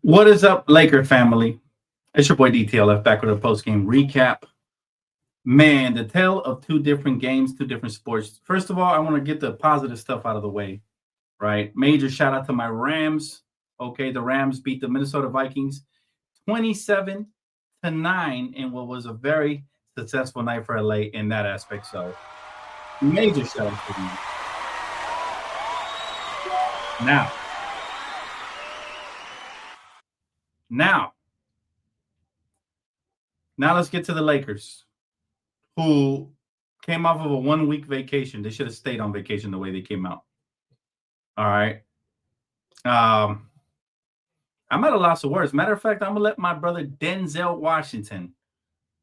What is up, Laker family? It's your boy DTLF back with a post-game recap. Man, the tale of two different games, two different sports. First of all, I want to get the positive stuff out of the way, right? Major shout out to my Rams. Okay, the Rams beat the Minnesota Vikings 27-9 in what was a very successful night for LA in that aspect. So, major shout out to them. Now let's get to the Lakers, who came off of a 1 week vacation. They should have stayed on vacation the way they came out. All right. I'm at a loss of words. Matter of fact, I'm going to let my brother Denzel Washington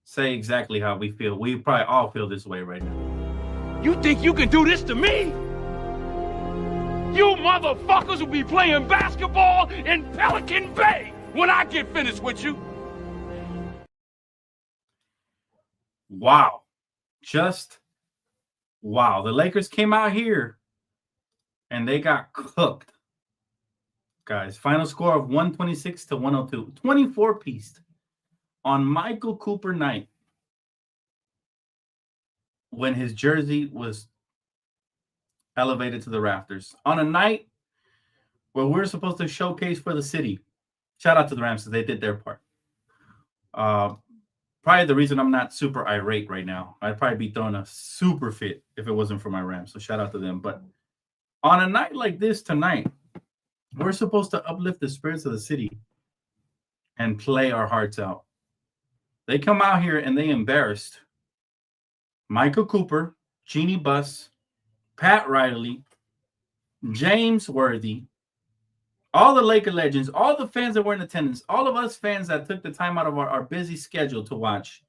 say exactly how we feel. We probably all feel this way right now. You think you can do this to me? You motherfuckers will be playing basketball in Pelican Bay when I get finished with you. Wow. Just wow. The Lakers came out here and they got cooked. Guys, final score of 126-102. 24-piece on Michael Cooper night when his jersey was elevated to the rafters. On a night where we're supposed to showcase for the city. Shout out to the Rams, they did their part. Probably the reason I'm not super irate right now. I'd probably be throwing a super fit if it wasn't for my Rams. So shout out to them. But on a night like this tonight, we're supposed to uplift the spirits of the city and play our hearts out. They come out here and they embarrassed Michael Cooper, Jeannie Buss, Pat Riley, James Worthy, all the Laker legends, all the fans that were in attendance, all of us fans that took the time out of our busy schedule to watch.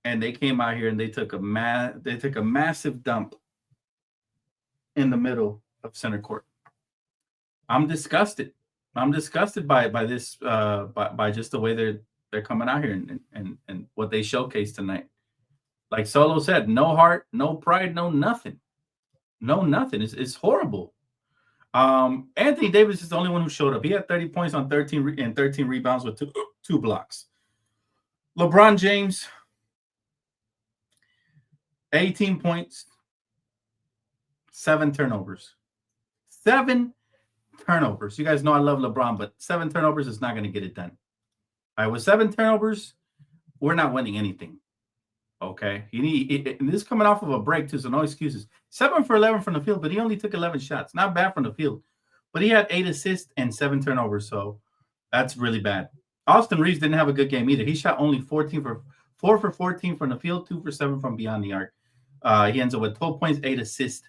And they came out here and they took a massive dump in the middle of center court. I'm disgusted. I'm disgusted by this by just the way they're coming out here and what they showcased tonight. Like Solo said, no heart, no pride, no nothing. No nothing. It's horrible. Anthony Davis is the only one who showed up. He had 30 points on 13 rebounds with two blocks. LeBron James, 18 points, 7 turnovers. 7 turnovers. You guys know I love LeBron, but 7 turnovers is not going to get it done. All right, with 7 turnovers, we're not winning anything. Okay, and this is coming off of a break too, so no excuses. 7 for 11 from the field, but he only took 11 shots. Not bad from the field, but he had 8 assists and 7 turnovers, so that's really bad. Austin Reaves didn't have a good game either. He shot only 4 for 14 from the field, 2 for 7 from beyond the arc. He ends up with 12 points, 8 assists,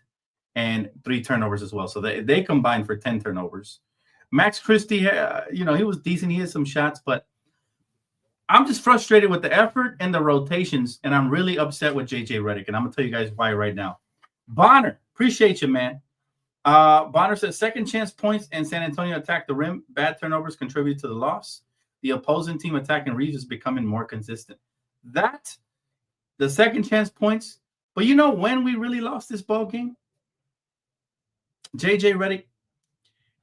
and 3 turnovers as well. So they combined for 10 turnovers. Max Christie, he was decent. He had some shots, but I'm just frustrated with the effort and the rotations, and I'm really upset with JJ Redick, and I'm going to tell you guys why right now. Bonner, appreciate you, man. Bonner says second chance points and San Antonio attacked the rim. Bad turnovers contributed to the loss. The opposing team attacking Reaves is becoming more consistent. The second chance points, but you know when we really lost this ball game? JJ Redick,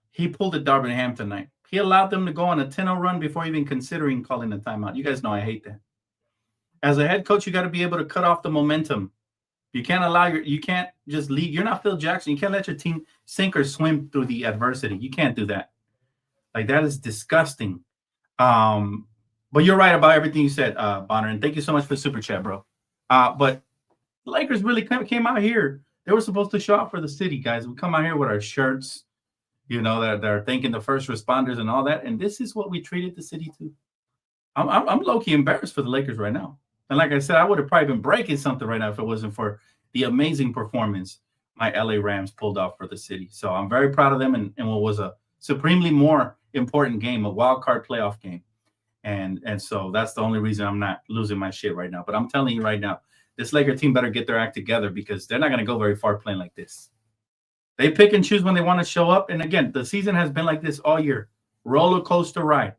he pulled a Darvin Ham tonight. He allowed them to go on a 10-0 run before even considering calling a timeout. You guys know I hate that. As a head coach, you got to be able to cut off the momentum. You can't just leave. You're not Phil Jackson. You can't let your team sink or swim through the adversity. You can't do that. Like, that is disgusting. But you're right about everything you said, Bonner, and thank you so much for the super chat, bro. But the Lakers really came out here. They were supposed to show up for the city, guys. We come out here with our shirts, that are thanking the first responders and all that. And this is what we treated the city to. I'm low-key embarrassed for the Lakers right now. And like I said, I would have probably been breaking something right now if it wasn't for the amazing performance my LA Rams pulled off for the city. So I'm very proud of them in what was a supremely more important game, a wild card playoff game. And so that's the only reason I'm not losing my shit right now. But I'm telling you right now, this Laker team better get their act together because they're not going to go very far playing like this. They pick and choose when they want to show up. And again, the season has been like this all year. Roller coaster ride.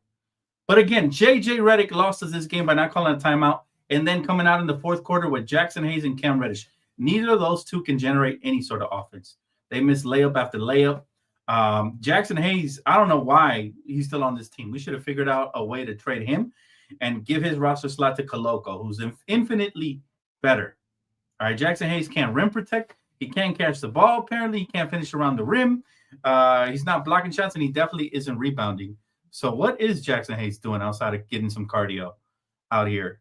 But again, JJ Redick lost us this game by not calling a timeout and then coming out in the fourth quarter with Jackson Hayes and Cam Reddish. Neither of those two can generate any sort of offense. They miss layup after layup. Jackson Hayes, I don't know why he's still on this team. We should have figured out a way to trade him and give his roster slot to Koloko, who's infinitely better. All right, Jackson Hayes can't rim protect. He can't catch the ball, apparently. He can't finish around the rim. He's not blocking shots, and he definitely isn't rebounding. So what is Jackson Hayes doing outside of getting some cardio out here,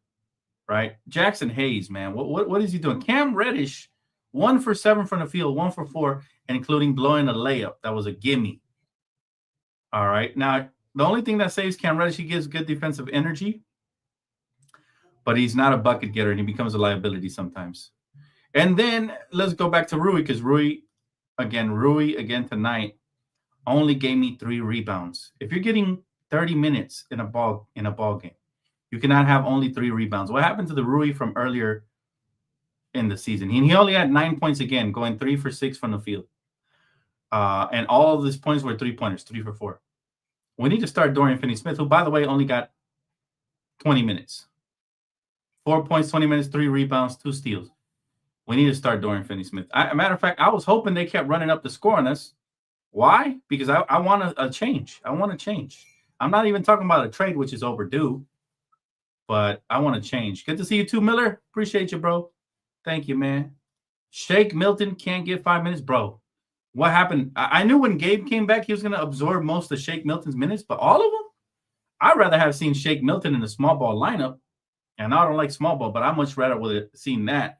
right? Jackson Hayes, man, what is he doing? Cam Reddish, 1 for 7 from the field, 1 for 4, including blowing a layup. That was a gimme. All right. Now, the only thing that saves Cam Reddish, he gives good defensive energy, but he's not a bucket getter, and he becomes a liability sometimes. And then let's go back to Rui, because Rui again tonight only gave me 3 rebounds. If you're getting 30 minutes in a ball game, you cannot have only 3 rebounds. What happened to the Rui from earlier in the season? He only had 9 points again, going 3 for 6 from the field. And all of his points were 3-pointers, 3 for 4. We need to start Dorian Finney-Smith, who, by the way, only got 20 minutes. 4 points, 20 minutes, 3 rebounds, 2 steals. We need to start Dorian Finney-Smith. Matter of fact, I was hoping they kept running up the score on us. Why? Because I want a change. I want to change. I'm not even talking about a trade, which is overdue, but I want to change. Good to see you too, Miller. Appreciate you, bro. Thank you, man. Shake Milton can't get 5 minutes, bro. What happened? I knew when Gabe came back, he was going to absorb most of Shake Milton's minutes, but all of them? I'd rather have seen Shake Milton in the small ball lineup, and I don't like small ball, but I much rather would have seen that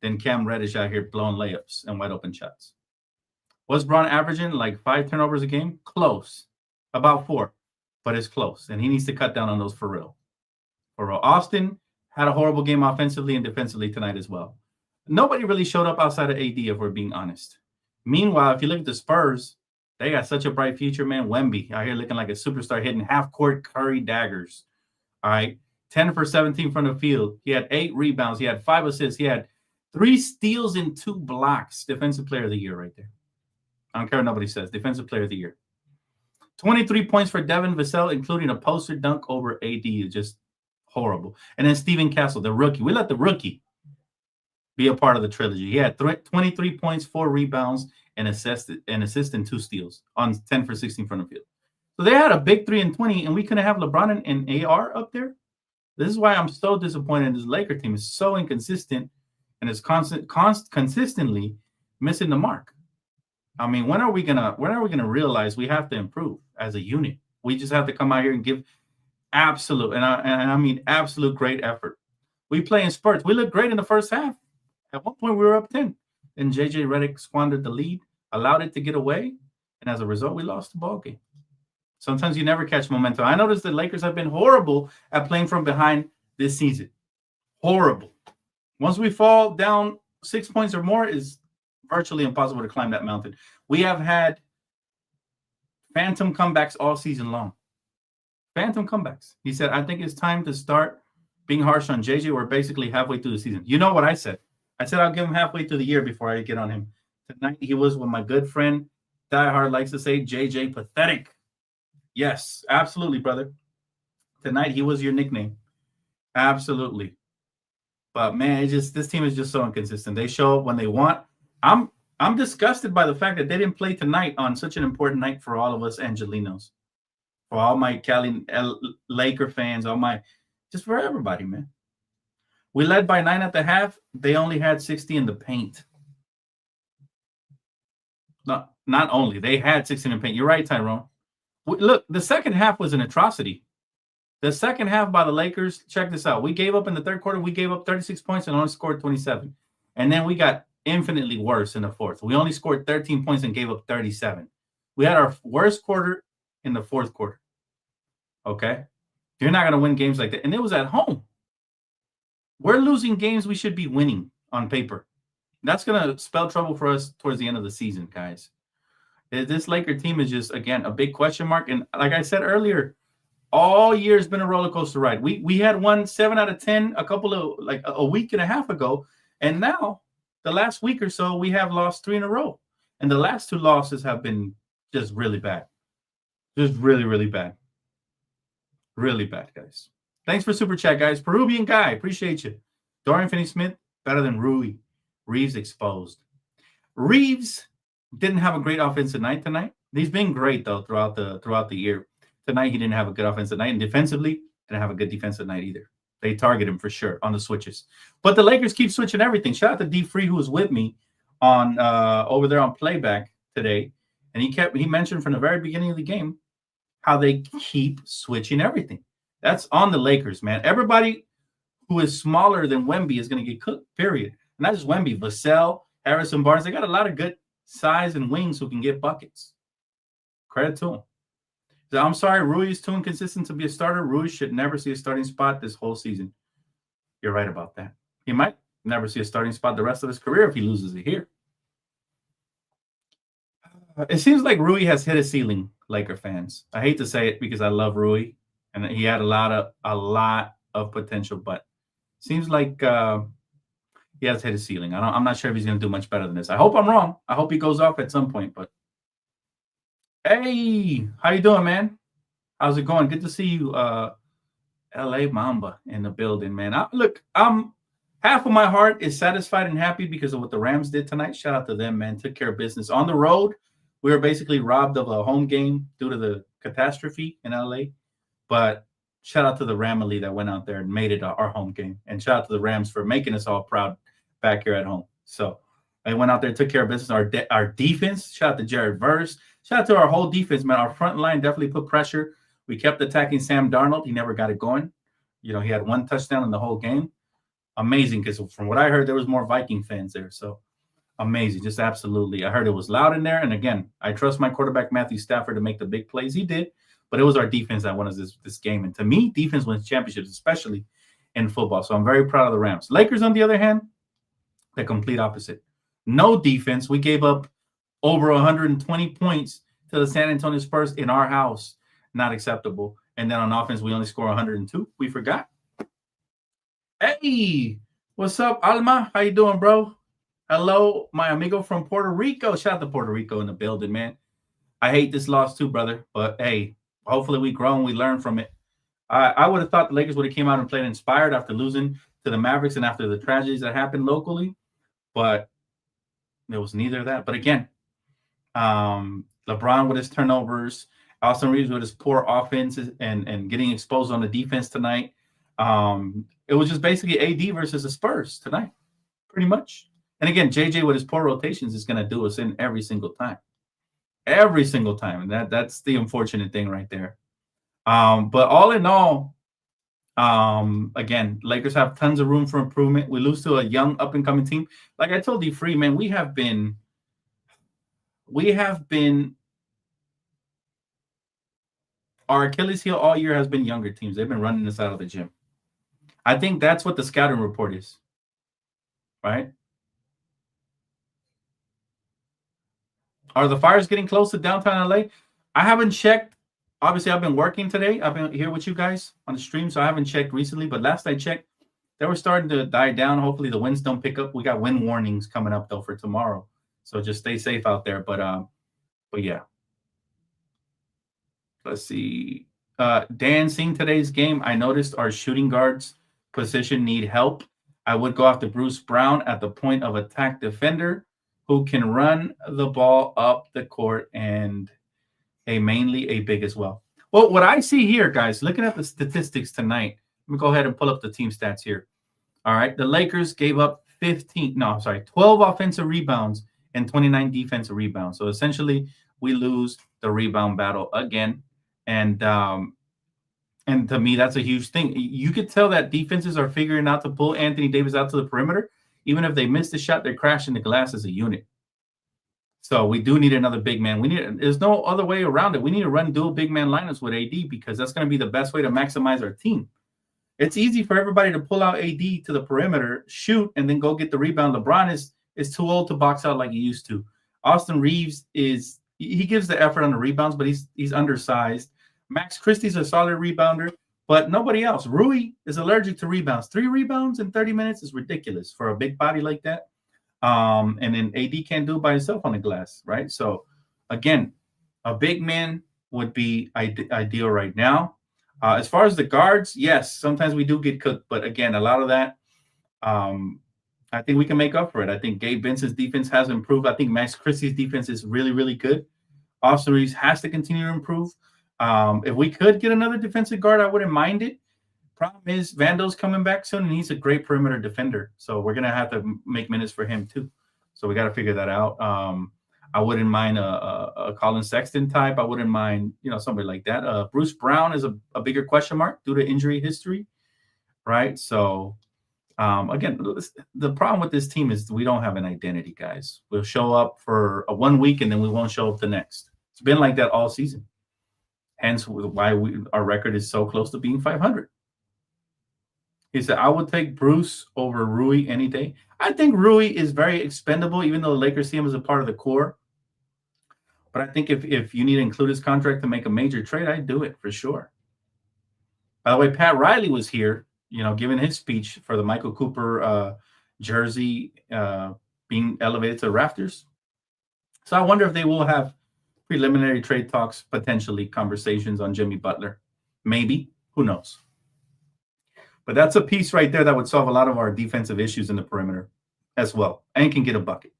than Cam Reddish out here blowing layups and wide open shots. Was Braun averaging like 5 turnovers a game? Close. About 4, but it's close, and he needs to cut down on those for real. For real. Austin had a horrible game offensively and defensively tonight as well. Nobody really showed up outside of AD, if we're being honest. Meanwhile, if you look at the Spurs, they got such a bright future, man. Wemby out here looking like a superstar, hitting half-court Curry daggers. All right. 10 for 17 from the field. He had 8 rebounds. He had 5 assists. He had 3 steals and 2 blocks. Defensive player of the year right there. I don't care what nobody says. Defensive player of the year. 23 points for Devin Vassell, including a poster dunk over AD. Just horrible. And then Steven Castle, the rookie. We let the rookie be a part of the trilogy. He had 23 points, 4 rebounds, and assist and 2 steals on 10 for 16 from the field. So they had a big 3 and 20, and we couldn't have LeBron and AR up there. This is why I'm so disappointed. This Laker team is so inconsistent and is consistently missing the mark. I mean, when are we gonna realize we have to improve as a unit? We just have to come out here and give absolute, and I mean absolute great effort. We play in spurts. We look great in the first half. At one point, we were up 10. And J.J. Redick squandered the lead, allowed it to get away, and as a result, we lost the ball game. Sometimes you never catch momentum. I noticed the Lakers have been horrible at playing from behind this season. Horrible. Once we fall down 6 points or more, it's virtually impossible to climb that mountain. We have had phantom comebacks all season long. Phantom comebacks. He said, I think it's time to start being harsh on JJ. We're basically halfway through the season. You know what I said? I said I'll give him halfway through the year before I get on him. Tonight, he was what my good friend Die Hard likes to say, JJ pathetic. Yes, absolutely, brother. Tonight, he was your nickname. Absolutely. But, man, this team is just so inconsistent. They show up when they want. I'm disgusted by the fact that they didn't play tonight on such an important night for all of us Angelinos. For all my Cali Laker fans, just for everybody, man. We led by 9 at the half. They only had 60 in the paint. Not only. They had 60 in the paint. You're right, Tyrone. Look, the second half was an atrocity. The second half by the Lakers, check this out. We gave up in the third quarter. We gave up 36 points and only scored 27. And then we got infinitely worse in the fourth. We only scored 13 points and gave up 37. We had our worst quarter in the fourth quarter. Okay? You're not going to win games like that. And it was at home. We're losing games we should be winning on paper. That's going to spell trouble for us towards the end of the season, guys. This Laker team is just, again, a big question mark. And like I said earlier, all year has been a roller coaster ride. We had won 7 out of 10 a week and a half ago. And now, the last week or so, we have lost 3 in a row. And the last 2 losses have been just really bad. Just really, really bad. Really bad, guys. Thanks for Super Chat, guys. Peruvian Guy, appreciate you. Dorian Finney-Smith, better than Rui. Reaves exposed. Reaves didn't have a great offensive night tonight. He's been great though throughout the year. Tonight he didn't have a good offensive night, and defensively didn't have a good defensive night either. They target him for sure on the switches. But the Lakers keep switching everything. Shout out to D Free, who was with me on over there on playback today, and he mentioned from the very beginning of the game how they keep switching everything. That's on the Lakers, man. Everybody who is smaller than Wemby is going to get cooked, period. And not just Wemby, Vassell, Harrison Barnes. They got a lot of good size and wings who can get buckets. Credit to them. So I'm sorry, Rui is too inconsistent to be a starter. Rui should never see a starting spot this whole season. You're right about that. He might never see a starting spot the rest of his career if he loses it here. It seems like Rui has hit a ceiling, Laker fans. I hate to say it because I love Rui, and he had a lot of potential, but seems like he has hit a ceiling. I'm not sure if he's going to do much better than this. I hope I'm wrong. I hope he goes off at some point. But hey, how you doing, man? How's it going? Good to see you, LA Mamba in the building, man. Half of my heart is satisfied and happy because of what the Rams did tonight. Shout out to them, man. Took care of business on the road. We were basically robbed of a home game due to the catastrophe in LA. But shout out to the Ramily that went out there and made it our home game. And shout out to the Rams for making us all proud back here at home. So they went out there, took care of business. Our defense, shout out to Jared Verse. Shout out to our whole defense, man. Our front line definitely put pressure. We kept attacking Sam Darnold. He never got it going. He had one touchdown in the whole game. Amazing, because from what I heard, there was more Viking fans there. So amazing, just absolutely. I heard it was loud in there. And again, I trust my quarterback, Matthew Stafford, to make the big plays. He did. But it was our defense that won us this game. And to me, defense wins championships, especially in football. So I'm very proud of the Rams. Lakers, on the other hand, the complete opposite. No defense. We gave up over 120 points to the San Antonio Spurs in our house. Not acceptable. And then on offense, we only score 102. We forgot. Hey, what's up, Alma? How you doing, bro? Hello, my amigo from Puerto Rico. Shout out to Puerto Rico in the building, man. I hate this loss too, brother. But, hey, hopefully we grow and we learn from it. I would have thought the Lakers would have came out and played inspired after losing to the Mavericks and after the tragedies that happened locally. But there was neither of that. But, again, LeBron with his turnovers, Austin Reaves with his poor offenses and getting exposed on the defense tonight. It was just basically AD versus the Spurs tonight, pretty much. And again, JJ with his poor rotations is going to do us in every single time. Every single time. And that's the unfortunate thing right there. But all in all, again, Lakers have tons of room for improvement. We lose to a young up-and-coming team. Like I told you, Free, man, we have been our Achilles heel all year has been younger teams. They've been running us out of the gym. I think that's what the scouting report is, right? Are the Fires getting close to downtown LA? I haven't checked. Obviously, I've been working today. I've been here with you guys on the stream, so I haven't checked recently. But last I checked, they were starting to die down. Hopefully, the winds don't pick up. We got wind warnings coming up, though, for tomorrow. So just stay safe out there. But yeah. Let's see. Dan, seeing today's game, I noticed our shooting guards position need help. I would go after Bruce Brown at the point of attack defender who can run the ball up the court and mainly a big as well. Well, what I see here, guys, looking at the statistics tonight, let me go ahead and pull up the team stats here. All right, the Lakers gave up 12 offensive rebounds and 29 defensive rebounds. So essentially, we lose the rebound battle again. And to me, that's a huge thing. You could tell that defenses are figuring out to pull Anthony Davis out to the perimeter. Even if they miss the shot, they're crashing the glass as a unit. So we do need another big man. There's no other way around it. We need to run dual big man lineups with AD because that's going to be the best way to maximize our team. It's easy for everybody to pull out AD to the perimeter, shoot, and then go get the rebound. LeBron is too old to box out like he used to. Austin Reaves he gives the effort on the rebounds, but he's undersized. Max Christie's a solid rebounder, but nobody else. Rui is allergic to rebounds. 3 rebounds in 30 minutes is ridiculous for a big body like that. And then AD can't do it by himself on the glass, right? So, again, a big man would be ideal right now. As far as the guards, yes, sometimes we do get cooked. But, again, a lot of that, I think we can make up for it. I think Gabe Benson's defense has improved. I think Max Christie's defense is really, really good. Austin Reaves has to continue to improve. If we could get another defensive guard, I wouldn't mind it. Problem is, Vando's coming back soon, and he's a great perimeter defender. So we're gonna have to make minutes for him too. So we got to figure that out. I wouldn't mind a Colin Sexton type. I wouldn't mind, somebody like that. Bruce Brown is a bigger question mark due to injury history, right? So again, the problem with this team is we don't have an identity, guys. We'll show up for a 1 week and then we won't show up the next. It's been like that all season. Hence why our record is so close to being 500. He said, I would take Bruce over Rui any day. I think Rui is very expendable, even though the Lakers see him as a part of the core. But I think if you need to include his contract to make a major trade, I'd do it for sure. By the way, Pat Riley was here, giving his speech for the Michael Cooper jersey being elevated to the rafters. So I wonder if they will have preliminary trade talks, potentially conversations on Jimmy Butler. Maybe. Who knows? But that's a piece right there that would solve a lot of our defensive issues in the perimeter as well, and can get a bucket.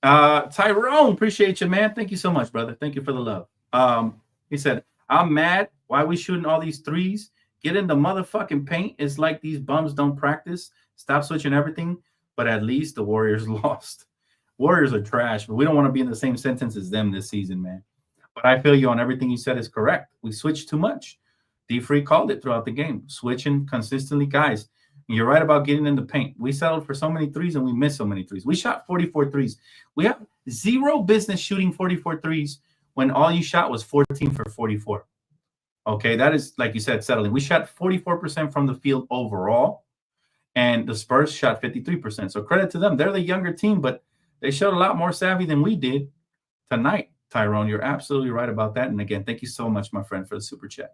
Tyrone, appreciate you, man. Thank you so much, brother. Thank you for the love. He said, I'm mad. Why are we shooting all these threes? Get in the motherfucking paint. It's like these bums don't practice. Stop switching everything. But at least the Warriors lost. Warriors are trash, but we don't want to be in the same sentence as them this season, man. But I feel you on everything you said is correct. We switched too much. D-Free called it throughout the game, switching consistently. Guys, you're right about getting in the paint. We settled for so many threes and we missed so many threes. We shot 44 threes. We have zero business shooting 44 threes when all you shot was 14 for 44. Okay, that is, like you said, settling. We shot 44% from the field overall, and the Spurs shot 53%. So credit to them. They're the younger team, but they showed a lot more savvy than we did tonight, Tyrone. You're absolutely right about that. And again, thank you so much, my friend, for the super chat.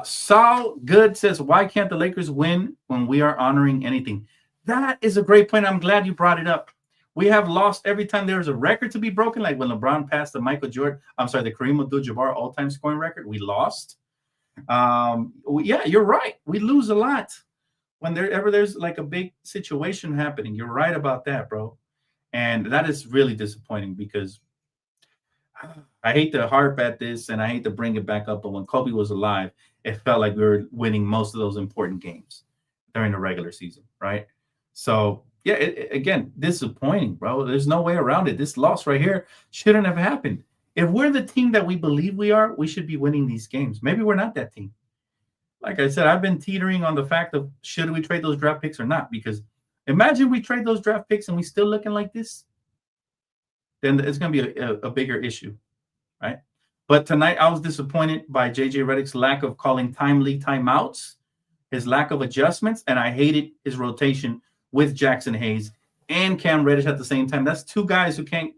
Saul Good says, why can't the Lakers win when we are honoring anything? That is a great point. I'm glad you brought it up. We have lost every time there's a record to be broken, like when LeBron passed the the Kareem Abdul-Jabbar all-time scoring record. We lost. Yeah, you're right. We lose a lot when there's like a big situation happening. You're right about that, bro. And that is really disappointing because I hate to harp at this and I hate to bring it back up, but when Kobe was alive, it felt like we were winning most of those important games during the regular season, right? So, yeah, again, disappointing, bro. There's no way around it. This loss right here shouldn't have happened. If we're the team that we believe we are, we should be winning these games. Maybe we're not that team. Like I said, I've been teetering on the fact of should we trade those draft picks or not, because imagine we trade those draft picks and we still looking like this, then it's going to be a bigger issue, right? But tonight I was disappointed by J.J. Redick's lack of calling timely timeouts, his lack of adjustments, and I hated his rotation with Jackson Hayes and Cam Reddish at the same time. That's two guys who can't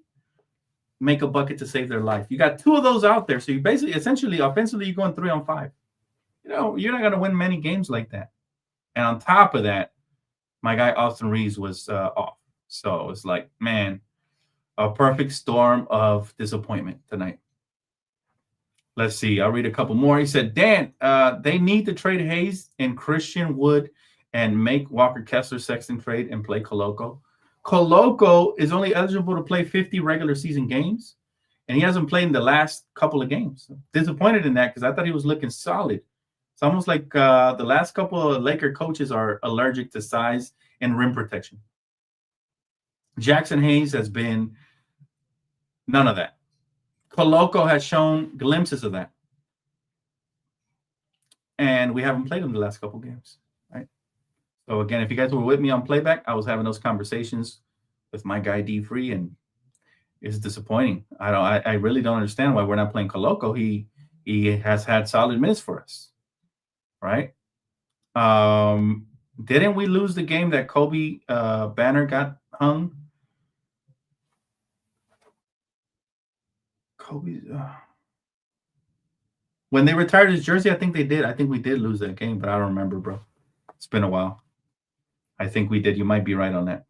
make a bucket to save their life. You got two of those out there, so you basically, essentially, offensively, you're going 3-on-5. You're not going to win many games like that. And on top of that, my guy Austin Reaves was off. So it's like, man, a perfect storm of disappointment tonight. Let's see. I'll read a couple more. He said, Dan, they need to trade Hayes and Christian Wood and make Walker Kessler Sexton trade and play Koloko. Koloko is only eligible to play 50 regular season games, and he hasn't played in the last couple of games. Disappointed in that because I thought he was looking solid. It's almost like the last couple of Laker coaches are allergic to size and rim protection. Jackson Hayes has been none of that. Koloko has shown glimpses of that. And we haven't played him the last couple games, right? So, again, if you guys were with me on playback, I was having those conversations with my guy D-Free, and it's disappointing. I really don't understand why we're not playing Koloko. He has had solid minutes for us, right? Didn't we lose the game that Kobe banner got hung? When they retired his jersey, I think they did. I think we did lose that game, but I don't remember, bro. It's been a while. I think we did. You might be right on that.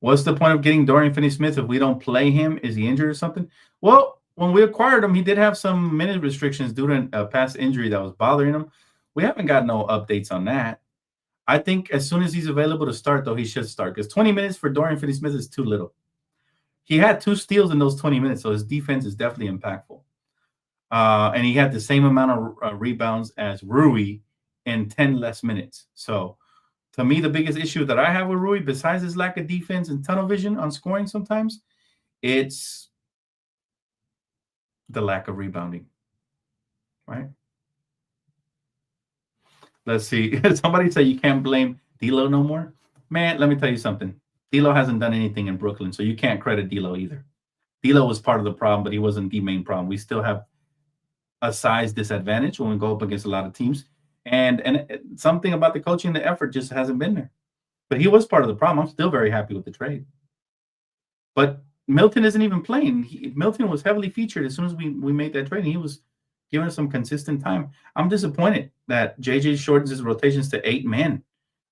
What's the point of getting Dorian Finney-Smith if we don't play him? Is he injured or something? Well, when we acquired him, he did have some minute restrictions due to a past injury that was bothering him. We haven't got no updates on that. I think as soon as he's available to start, though, he should start because 20 minutes for Dorian Finney-Smith is too little. He had 2 steals in those 20 minutes, so his defense is definitely impactful. And he had the same amount of rebounds as Rui in 10 less minutes. So to me, the biggest issue that I have with Rui, besides his lack of defense and tunnel vision on scoring sometimes, it's the lack of rebounding, right? Let's see. Somebody say you can't blame D'Lo no more. Man, let me tell you something. D'Lo hasn't done anything in Brooklyn, so you can't credit D'Lo either. D'Lo was part of the problem, but he wasn't the main problem. We still have a size disadvantage when we go up against a lot of teams. And something about the coaching, the effort just hasn't been there. But he was part of the problem. I'm still very happy with the trade. But Milton isn't even playing. Milton was heavily featured as soon as we made that trade. He was giving us some consistent time. I'm disappointed that JJ shortens his rotations to 8 men.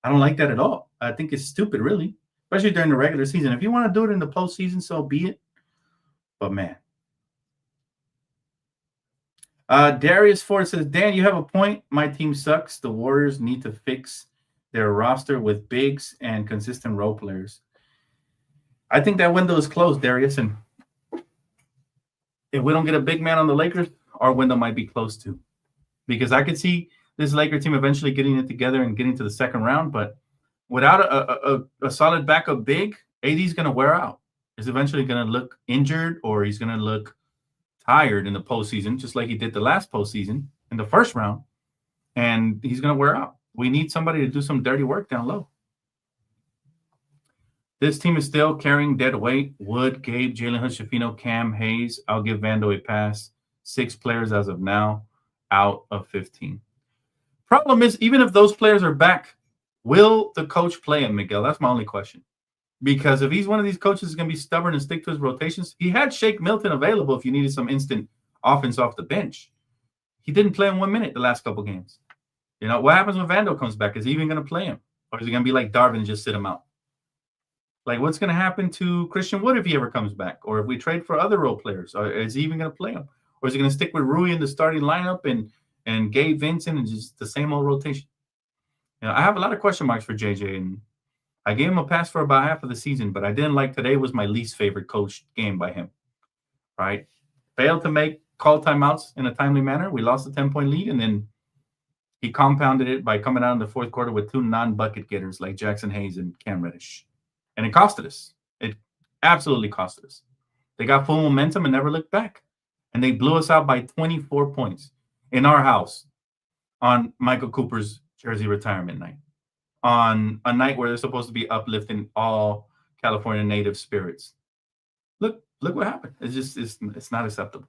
I don't like that at all. I think it's stupid, really, especially during the regular season. If you want to do it in the postseason, so be it. But, man. Darius Ford says, Dan, you have a point. My team sucks. The Warriors need to fix their roster with bigs and consistent role players. I think that window is closed, Darius. And if we don't get a big man on the Lakers, our window might be close to. Because I could see this Laker team eventually getting it together and getting to the second round. But without a solid backup big, AD's going to wear out. He's eventually going to look injured, or he's going to look tired in the postseason, just like he did the last postseason in the first round. And he's going to wear out. We need somebody to do some dirty work down low. This team is still carrying dead weight. Wood, Gabe, Jalen Hood, Shafino, Cam, Hayes. I'll give Vando a pass. 6 players as of now, out of 15. Problem is, even if those players are back, will the coach play him, Miguel? That's my only question. Because if he's one of these coaches who's going to be stubborn and stick to his rotations, he had Shake Milton available if you needed some instant offense off the bench. He didn't play him 1 minute the last couple games. You know, what happens when Vando comes back? Is he even going to play him? Or is he going to be like Darvin and just sit him out? Like, what's going to happen to Christian Wood if he ever comes back? Or if we trade for other role players? Or is he even going to play him? Or is he going to stick with Rui in the starting lineup and Gabe Vincent and just the same old rotation? You know, I have a lot of question marks for JJ, and I gave him a pass for about half of the season, but I didn't like today was my least favorite coached game by him, right? Failed to call timeouts in a timely manner. We lost a 10-point lead, and then he compounded it by coming out in the fourth quarter with 2 non-bucket getters like Jackson Hayes and Cam Reddish. And it costed us. It absolutely costed us. They got full momentum and never looked back. And they blew us out by 24 points in our house on Michael Cooper's jersey retirement night, on a night where they're supposed to be uplifting all California native spirits. Look what happened. It's not acceptable.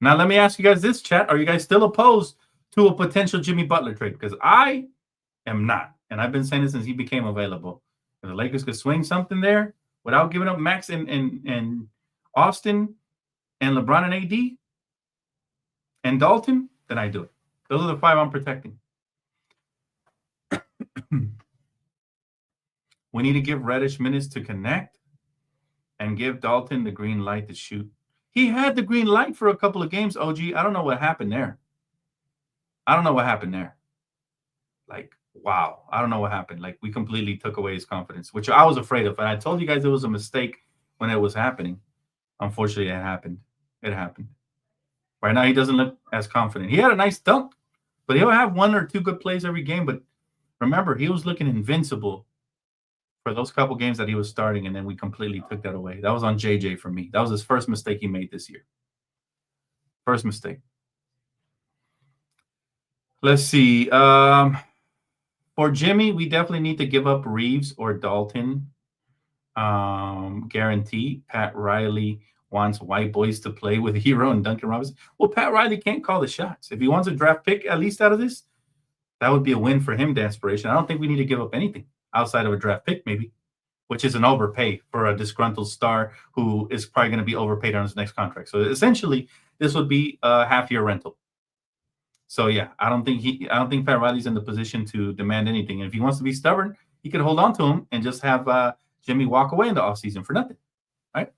Now, let me ask you guys this, chat. Are you guys still opposed to a potential Jimmy Butler trade? Because I am not. And I've been saying this since he became available. If the Lakers could swing something there without giving up Max and Austin and LeBron and AD and Dalton, then I do it. Those are the 5 I'm protecting. We need to give Reddish minutes to connect and give Dalton the green light to shoot. He had the green light for a couple of games, OG. I don't know what happened there. Like, wow. I don't know what happened. Like, we completely took away his confidence, which I was afraid of. And I told you guys it was a mistake when it was happening. Unfortunately, it happened. Right now, he doesn't look as confident. He had a nice dunk, but he'll have 1 or 2 good plays every game. But remember, he was looking invincible for those couple games that he was starting, and then we completely took that away. That was on JJ for me. That was his first mistake he made this year. First mistake. Let's see. For Jimmy, we definitely need to give up Reaves or Dalton. Guarantee. Pat Riley wants white boys to play with Hero and Duncan Robinson. Well, Pat Riley can't call the shots. If he wants a draft pick, at least out of this, that would be a win for him to aspiration. I don't think we need to give up anything outside of a draft pick, maybe, which is an overpay for a disgruntled star who is probably going to be overpaid on his next contract. So essentially, this would be a half-year rental. So yeah, I don't think Pat Riley's in the position to demand anything. And if he wants to be stubborn, he could hold on to him and just have Jimmy walk away in the offseason for nothing. Right?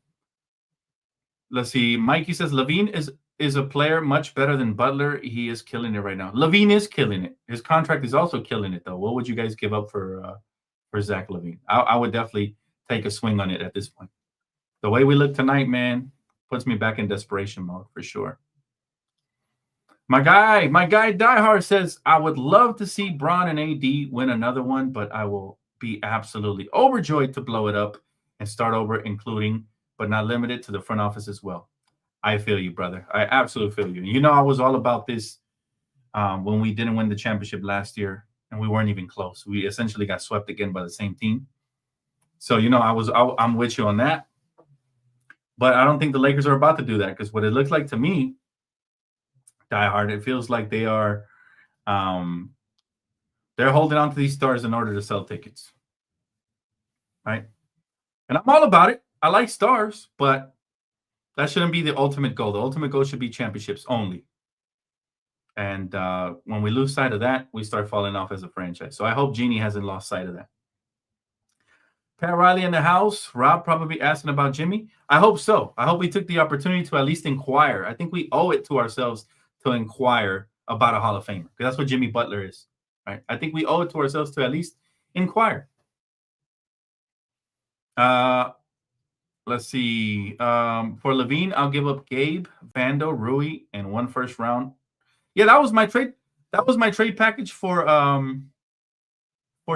Let's see. Mikey says LaVine is a player much better than Butler. He is killing it right now. LaVine is killing it. His contract is also killing it, though. What would you guys give up for Zach LaVine? I would definitely take a swing on it at this point. The way we look tonight, man, puts me back in desperation mode for sure. My guy Diehard says, I would love to see Bron and AD win another one, but I will be absolutely overjoyed to blow it up and start over, including, but not limited to, the front office as well. I feel you, brother. I absolutely feel you. You know, I was all about this when we didn't win the championship last year, and we weren't even close. We essentially got swept again by the same team. So, you know, I'm with you on that. But I don't think the Lakers are about to do that, because what it looks like to me, Diehard, it feels like they are they're holding on to these stars in order to sell tickets. Right? And I'm all about it. I like stars, but that shouldn't be the ultimate goal. The ultimate goal should be championships only. And when we lose sight of that, we start falling off as a franchise. So I hope Jeannie hasn't lost sight of that. Pat Riley in the house. Rob probably asking about Jimmy. I hope so. I hope we took the opportunity to at least inquire. I think we owe it to ourselves to inquire about a Hall of Famer, because that's what Jimmy Butler is. Right? I think we owe it to ourselves to at least inquire. Let's see. For Levine, I'll give up Gabe, Vando, Rui, and 1 first round. Yeah, that was my trade. That was my trade package for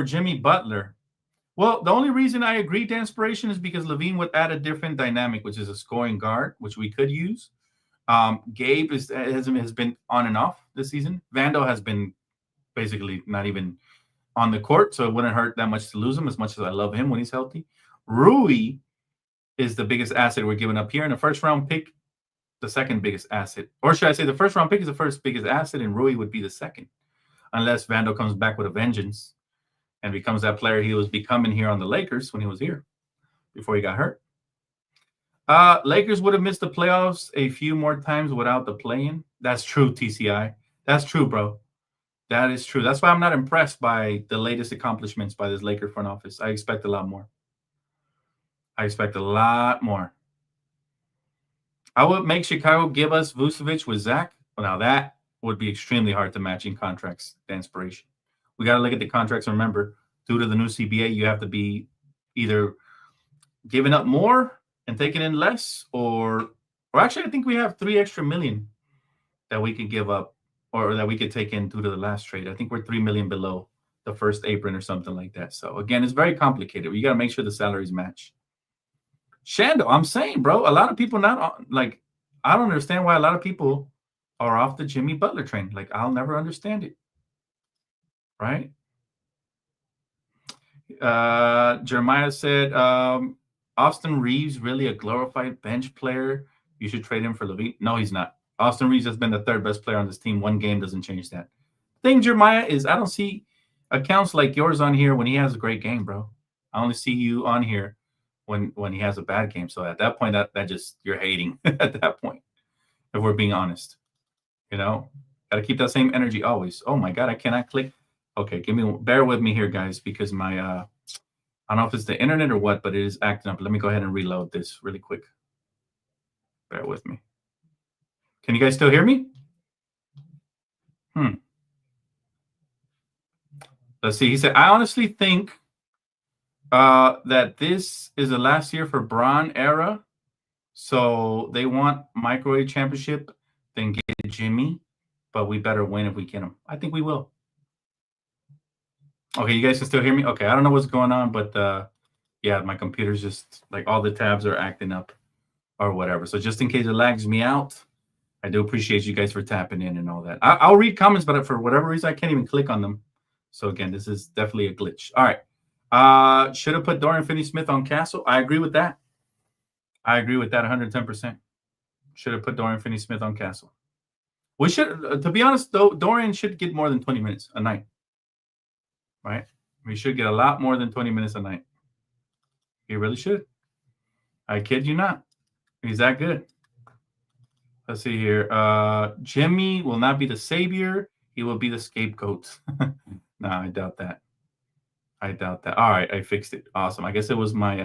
Jimmy Butler. Well, the only reason I agreed to Inspiration is because Levine would add a different dynamic, which is a scoring guard, which we could use. Gabe has been on and off this season. Vando has been basically not even on the court, so it wouldn't hurt that much to lose him, as much as I love him when he's healthy. Rui is the biggest asset we're giving up here, and the first round pick, the second biggest asset. Or should I say the first round pick is the first biggest asset, and Rui would be the second, unless Vando comes back with a vengeance and becomes that player he was becoming here on the Lakers when he was here before he got hurt. Lakers would have missed the playoffs a few more times without the play-in. That's true, TCI. That's true, bro. That is true. That's why I'm not impressed by the latest accomplishments by this Laker front office. I expect a lot more. I would make Chicago give us Vucevic with Zach. Well, now that would be extremely hard to match in contracts, the Inspiration. We got to look at the contracts. Remember, due to the new CBA, you have to be either giving up more and taking in less, or actually, I think we have $3 million that we could give up, or that we could take in due to the last trade. I think we're $3 million below the first apron or something like that. So again, it's very complicated. You got to make sure the salaries match. Shando, I'm saying, bro, a lot of people not like. I don't understand why a lot of people are off the Jimmy Butler train. Like, I'll never understand it. Right? Jeremiah said, Austin Reaves really a glorified bench player. You should trade him for Levine. No, he's not. Austin Reaves has been the third best player on this team. One game doesn't change that. Thing, Jeremiah, is I don't see accounts like yours on here when he has a great game, bro. I only see you on here when he has a bad game. So at that point, that just, you're hating at that point, if we're being honest. You know, got to keep that same energy always. Oh my God, I cannot click. Okay, bear with me here, guys, because my I don't know if it's the internet or what, but it is acting up. Let me go ahead and reload this really quick. Bear with me. Can you guys still hear me? Let's see. He said, I honestly think that this is the last year for Bron era. So they want microwave championship, then get Jimmy, but we better win if we get him. I think we will. Okay, you guys can still hear me? Okay, I don't know what's going on, but yeah, my computer's just like all the tabs are acting up or whatever. So just in case it lags me out, I do appreciate you guys for tapping in and all that. I'll read comments, but for whatever reason, I can't even click on them. So again, this is definitely a glitch. All right. Should have put Dorian Finney-Smith on Castle. I agree with that. 110%. Should have put Dorian Finney-Smith on Castle. We should, to be honest, though, Dorian should get more than 20 minutes a night. Right? We should get a lot more than 20 minutes a night. He really should. I kid you not. He's that good. Let's see here. Jimmy will not be the savior. He will be the scapegoat. No, I doubt that. All right, I fixed it. Awesome. I guess it was my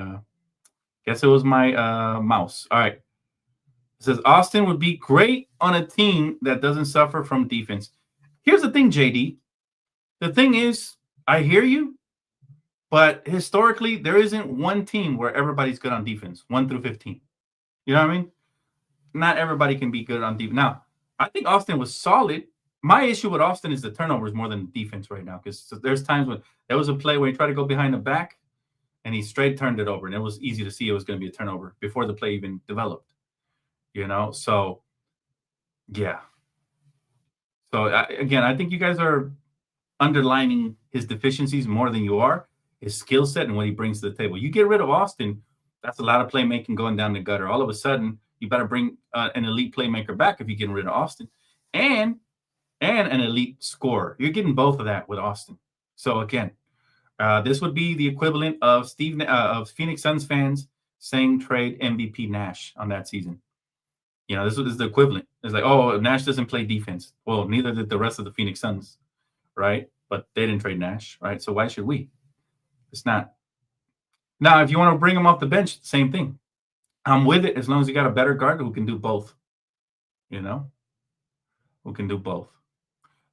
mouse. All right. It says Austin would be great on a team that doesn't suffer from defense. Here's the thing, JD. The thing is, I hear you, But historically, there isn't one team where everybody's good on defense, 1 through 15. You know what I mean? Not everybody can be good on defense. Now, I think Austin was solid. My issue with Austin is the turnovers more than the defense right now, because there's times when there was a play where he tried to go behind the back and he straight turned it over, and it was easy to see it was going to be a turnover before the play even developed. So yeah. So again, I think you guys are underlining his deficiencies more than you are his skill set and what he brings to the table. You get rid of Austin, that's a lot of playmaking going down the gutter. All of a sudden, you better bring an elite playmaker back if you're getting rid of Austin, and an elite scorer. You're getting both of that with Austin. So again, this would be the equivalent of of Phoenix Suns fans saying trade MVP Nash on that season. This is the equivalent. It's like, oh, Nash doesn't play defense. Well, neither did the rest of the Phoenix Suns, right? But they didn't trade Nash, right? So why should we? It's not. Now, if you want to bring him off the bench, same thing. I'm with it as long as you got a better guard who can do both. Who can do both.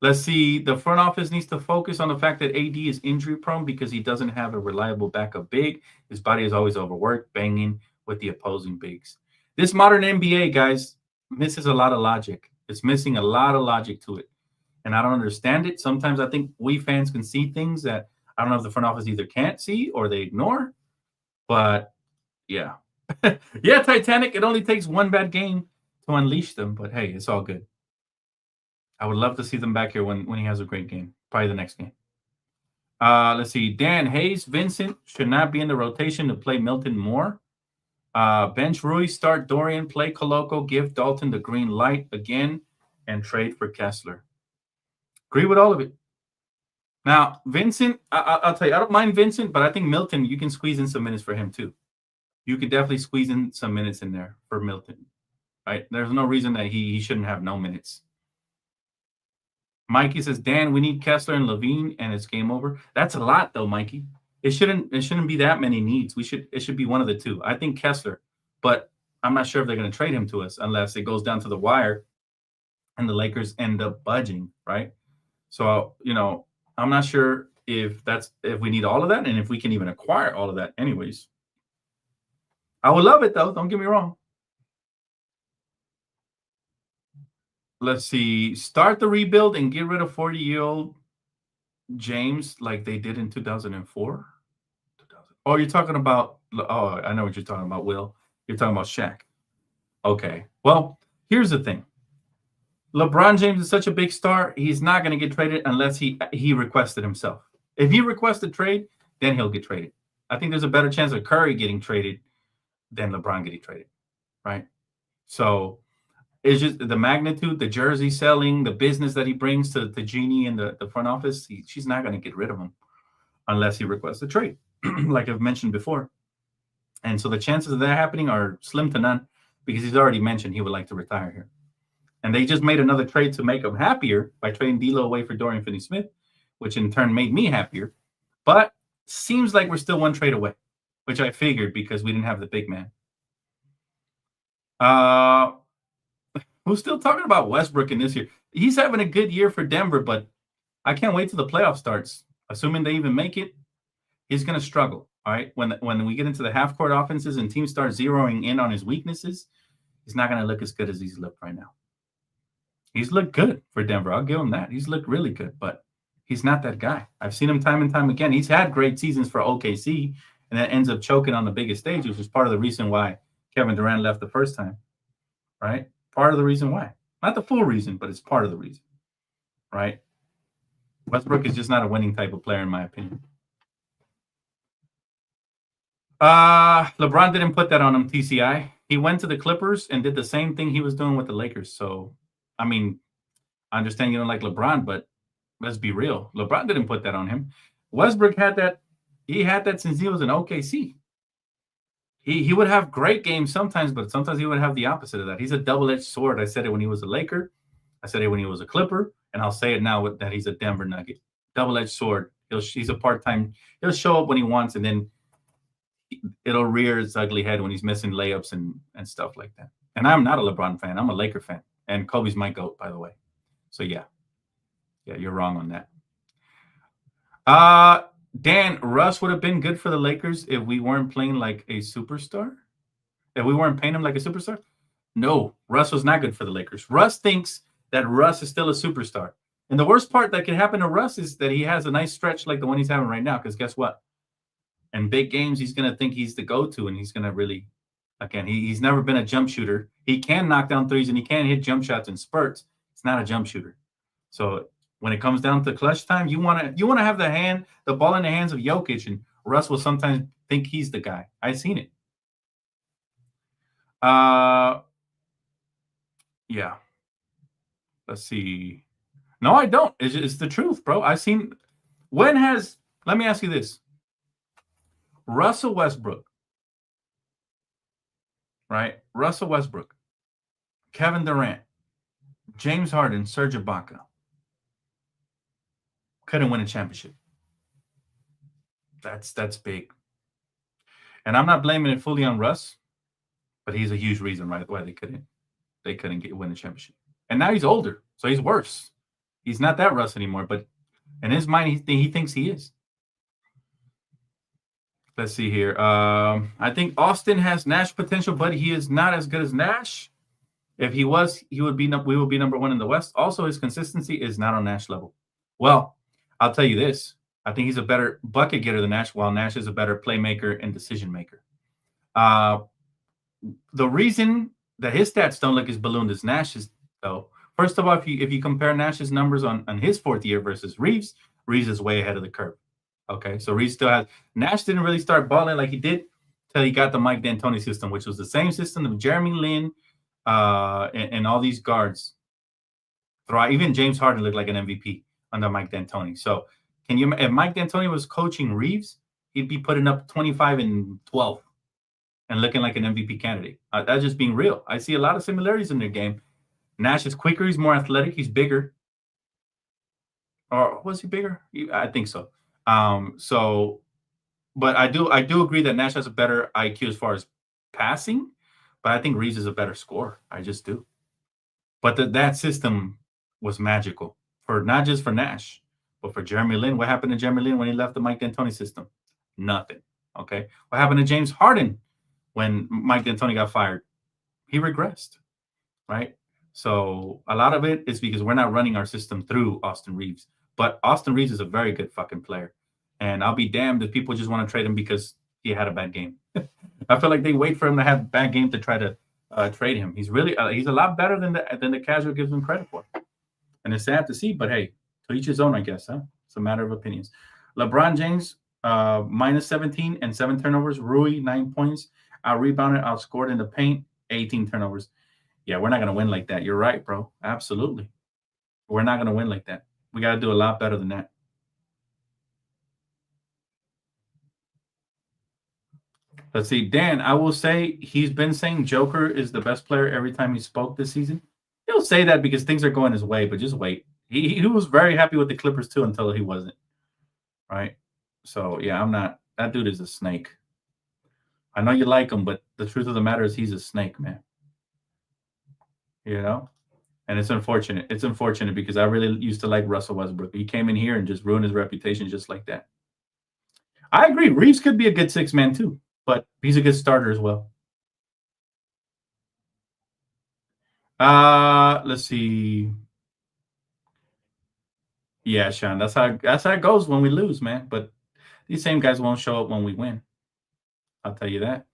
Let's see. The front office needs to focus on the fact that AD is injury prone because he doesn't have a reliable backup big. His body is always overworked, banging with the opposing bigs. This modern NBA, guys, misses a lot of logic. It's missing a lot of logic to it. And I don't understand it. Sometimes I think we fans can see things that I don't know if the front office either can't see or they ignore. But yeah. Yeah, Titanic, it only takes one bad game to unleash them. But hey, it's all good. I would love to see them back here when he has a great game. Probably the next game. Let's see. Dan Hayes, Vincent should not be in the rotation to play Milton more. Bench Rui, start Dorian, play Coloco, give Dalton the green light again, and trade for Kessler. Agree with all of it. Now, Vincent, I'll tell you, I don't mind Vincent, but I think Milton, you can squeeze in some minutes for him too. You could definitely squeeze in some minutes in there for Milton. Right? There's no reason that he shouldn't have no minutes. Mikey says, Dan, we need Kessler and Levine, and it's game over. That's a lot, though, Mikey. It shouldn't be that many needs. It should be one of the two. I think Kessler, but I'm not sure if they're going to trade him to us unless it goes down to the wire and the Lakers end up budging, right? So, I'm not sure if we need all of that and if we can even acquire all of that anyways. I would love it, though. Don't get me wrong. Let's see. Start the rebuild and get rid of 40-year-old James like they did in 2004. Oh, you're talking about – oh, I know what you're talking about, Will. You're talking about Shaq. Okay. Well, here's the thing. LeBron James is such a big star, he's not going to get traded unless he requested himself. If he requested trade, then he'll get traded. I think there's a better chance of Curry getting traded than LeBron getting traded, right? So it's just the magnitude, the jersey selling, the business that he brings to Jeannie and the front office. She's not going to get rid of him unless he requests a trade, like I've mentioned before. And so the chances of that happening are slim to none because he's already mentioned he would like to retire here. And they just made another trade to make him happier by trading D'Lo away for Dorian Finney-Smith, which in turn made me happier. But seems like we're still one trade away, which I figured because we didn't have the big man. Who's still talking about Westbrook in this year? He's having a good year for Denver, but I can't wait till the playoff starts. Assuming they even make it, he's going to struggle. All right, when we get into the half-court offenses and teams start zeroing in on his weaknesses, he's not going to look as good as he's looked right now. He's looked good for Denver. I'll give him that. He's looked really good, but he's not that guy. I've seen him time and time again. He's had great seasons for OKC, and that ends up choking on the biggest stage, which is part of the reason why Kevin Durant left the first time, right? Part of the reason why. Not the full reason, but it's part of the reason, right? Westbrook is just not a winning type of player, in my opinion. LeBron didn't put that on him, TCI. He went to the Clippers and did the same thing he was doing with the Lakers. So, I mean, I understand you don't like LeBron, but let's be real. LeBron didn't put that on him. Westbrook had that. He had that since he was in OKC. He would have great games sometimes, but sometimes he would have the opposite of that. He's a double-edged sword. I said it when he was a Laker. I said it when he was a Clipper, and I'll say it now that he's a Denver Nugget. Double-edged sword. He's a part-time. He'll show up when he wants, and then it'll rear its ugly head when he's missing layups and stuff like that. And I'm not a LeBron fan. I'm a Laker fan. And Kobe's my GOAT, by the way. So, yeah. Yeah, you're wrong on that. Dan, Russ would have been good for the Lakers if we weren't playing like a superstar. If we weren't paying him like a superstar. No, Russ was not good for the Lakers. Russ thinks that Russ is still a superstar. And the worst part that can happen to Russ is that he has a nice stretch like the one he's having right now. Because guess what? In big games, he's going to think he's the go-to, and he's going to really, again, he's never been a jump shooter. He can knock down threes, and he can hit jump shots in spurts. It's not a jump shooter. So when it comes down to clutch time, you want to have the ball in the hands of Jokic, and Russ will sometimes think he's the guy. I've seen it. Yeah. Let's see. No, I don't. It's the truth, bro. I've seen. Let me ask you this. Russell Westbrook, right? Russell Westbrook, Kevin Durant, James Harden, Serge Ibaka couldn't win a championship. That's big. And I'm not blaming it fully on Russ, but he's a huge reason, right, why they couldn't win a championship. And now he's older, so he's worse. He's not that Russ anymore, but in his mind, he thinks he is. Let's see here. I think Austin has Nash potential, but he is not as good as Nash. If he was, we would be number one in the West. Also, his consistency is not on Nash level. Well, I'll tell you this. I think he's a better bucket getter than Nash, while Nash is a better playmaker and decision maker. The reason that his stats don't look as ballooned as Nash's, though, first of all, if you compare Nash's numbers on his fourth year versus Reaves is way ahead of the curve. Okay, so Reaves still has. Nash didn't really start balling like he did till he got the Mike D'Antoni system, which was the same system of Jeremy Lin and all these guards. Even James Harden looked like an MVP under Mike D'Antoni. So if Mike D'Antoni was coaching Reaves, he'd be putting up 25 and 12 and looking like an MVP candidate. That's just being real. I see a lot of similarities in their game. Nash is quicker. He's more athletic. He's bigger. Or was he bigger? I think so. But I do agree that Nash has a better IQ as far as passing, but I think Reaves is a better scorer. I just do. But that system was magical for not just for Nash, but for Jeremy Lin. What happened to Jeremy Lin when he left the Mike D'Antoni system? Nothing. Okay. What happened to James Harden when Mike D'Antoni got fired? He regressed, right? So a lot of it is because we're not running our system through Austin Reaves. But Austin Reaves is a very good fucking player. And I'll be damned if people just want to trade him because he had a bad game. I feel like they wait for him to have a bad game to try to trade him. He's really he's a lot better than the casual gives him credit for. And it's sad to see, but hey, to each his own, I guess. It's a matter of opinions. LeBron James, minus 17 and 7 turnovers. Rui, 9 points. Out-rebounded, outscored in the paint, 18 turnovers. Yeah, we're not going to win like that. You're right, bro. Absolutely. We're not going to win like that. We got to do a lot better than that. Let's see. Dan, I will say he's been saying Joker is the best player every time he spoke this season. He'll say that because things are going his way, but just wait. He was very happy with the Clippers too until he wasn't. Right? So, yeah, I'm not. That dude is a snake. I know you like him, but the truth of the matter is he's a snake, man. You know? And it's unfortunate. It's unfortunate because I really used to like Russell Westbrook. He came in here and just ruined his reputation just like that. I agree. Reaves could be a good 6-man too, but he's a good starter as well. Let's see. Yeah, Sean, that's how it goes when we lose, man. But these same guys won't show up when we win. I'll tell you that.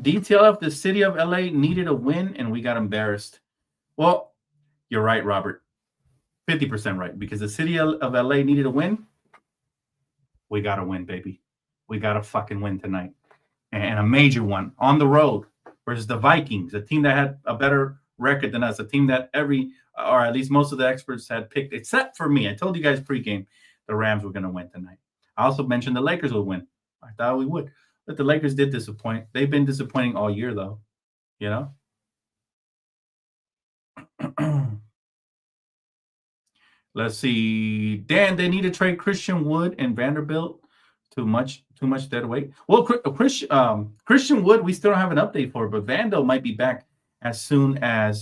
Detail of the city of LA needed a win and we got embarrassed. Well, you're right, Robert. 50% right, because the city of LA needed a win. We got to win, baby. We got to fucking win tonight. And a major one on the road versus the Vikings, a team that had a better record than us, a team that or at least most of the experts had picked, except for me. I told you guys pregame the Rams were going to win tonight. I also mentioned the Lakers would win. I thought we would. But the Lakers did disappoint. They've been disappointing all year, though. You know? Let's see. Dan, they need to trade Christian Wood and Vanderbilt. Too much dead weight. Well, Christian Wood, we still don't have an update for, but Vando might be back as soon as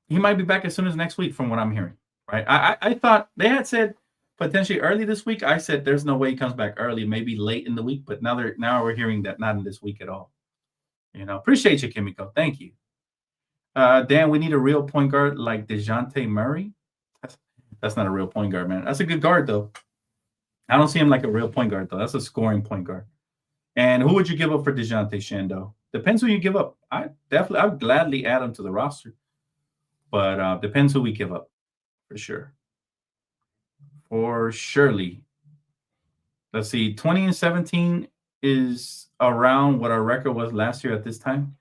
he might be back as soon as next week, from what I'm hearing. right? I thought they had said potentially early this week. I said there's no way he comes back early, maybe late in the week, but now we're hearing that not in this week at all. Appreciate you, Kimiko. Thank you. Dan, we need a real point guard like DeJounte Murray. That's not a real point guard, man. That's a good guard, though. I don't see him like a real point guard, though. That's a scoring point guard. And who would you give up for DeJounte, Shando? Depends who you give up. I would gladly add him to the roster. But depends who we give up, for sure. For surely. Let's see. 20-17 is around what our record was last year at this time.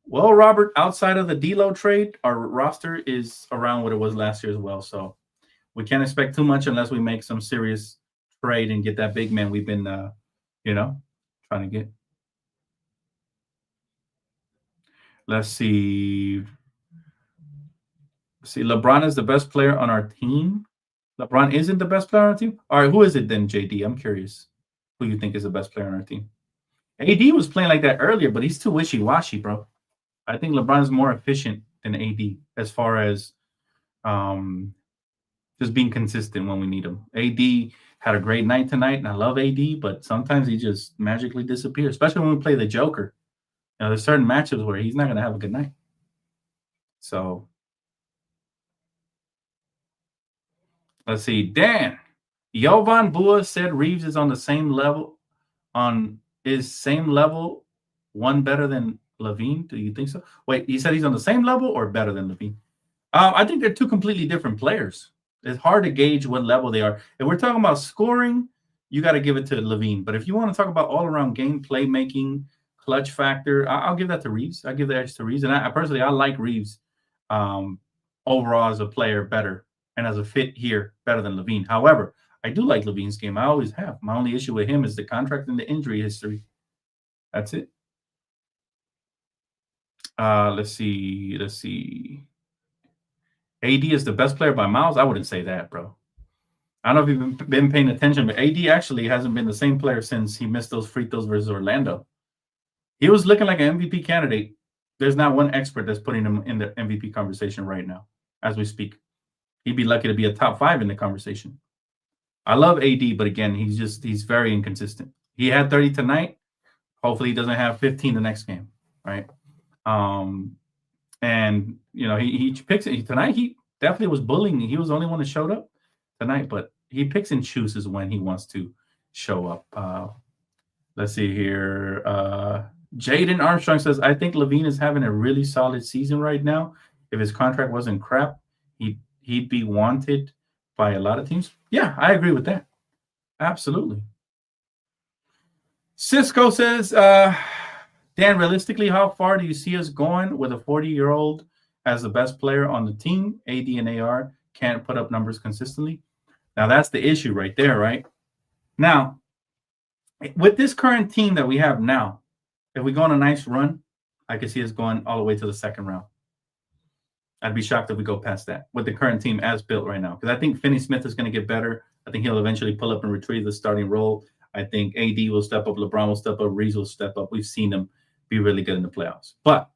Well, Robert, outside of the D'Lo trade, our roster is around what it was last year as well. So we can't expect too much unless we make some serious trade and get that big man we've been, trying to get. Let's see. LeBron is the best player on our team. LeBron isn't the best player on our team? All right, who is it then, JD? I'm curious who you think is the best player on our team. AD was playing like that earlier, but he's too wishy-washy, bro. I think LeBron is more efficient than AD as far as just being consistent when we need him. AD had a great night tonight, and I love AD, but sometimes he just magically disappears, especially when we play the Joker. There's certain matchups where he's not going to have a good night. So let's see. Dan, Jovan Bua said Reaves is on the same level. One better than Levine? Do you think so? Wait, he said he's on the same level or better than Levine? I think they're two completely different players. It's hard to gauge what level they are. If we're talking about scoring, you got to give it to Levine. But if you want to talk about all-around game, playmaking, clutch factor, I'll give that to Reaves. I'll give the edge to Reaves. And I personally like Reaves overall as a player better and as a fit here better than Levine. However, I do like Levine's game. I always have. My only issue with him is the contract and the injury history. That's it. Let's see. AD is the best player by miles. I wouldn't say that, bro. I don't know if you've been paying attention, but AD actually hasn't been the same player since he missed those free throws versus Orlando. He was looking like an MVP candidate. There's not one expert that's putting him in the MVP conversation right now as we speak. He'd be lucky to be a top 5 in the conversation. I love AD, but again, he's very inconsistent. He had 30 tonight. Hopefully he doesn't have 15 the next game, right? And he picks it tonight. He definitely was bullying. He was the only one that showed up tonight, but he picks and chooses when he wants to show up. Let's see here. Jaden Armstrong says, I think Levine is having a really solid season right now. If his contract wasn't crap, he'd be wanted by a lot of teams. Yeah, I agree with that. Absolutely. Cisco says, Dan, realistically, how far do you see us going with a 40-year-old as the best player on the team? AD and AR can't put up numbers consistently. Now, that's the issue right there, right? Now, with this current team that we have now, if we go on a nice run, I could see us going all the way to the second round. I'd be shocked if we go past that with the current team as built right now. Because I think Finney-Smith is going to get better. I think he'll eventually pull up and retrieve the starting role. I think AD will step up, LeBron will step up, Reaves will step up. We've seen them be really good in the playoffs. But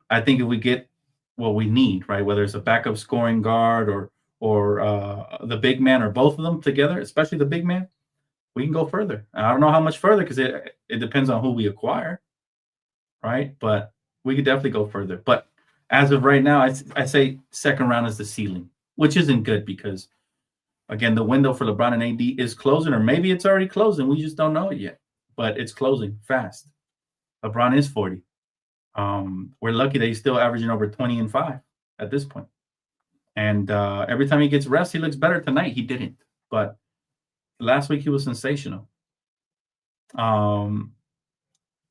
I think if we get what we need, right, whether it's a backup scoring guard or the big man or both of them together, especially the big man, we can go further. I don't know how much further because it depends on who we acquire, right? But we could definitely go further. But as of right now, I say second round is the ceiling, which isn't good because, again, the window for LeBron and AD is closing, or maybe it's already closing. We just don't know it yet, but it's closing fast. LeBron is 40. We're lucky that he's still averaging over 20 and 5 at this point. And every time he gets rest, he looks better. Tonight, he didn't. But last week, he was sensational. All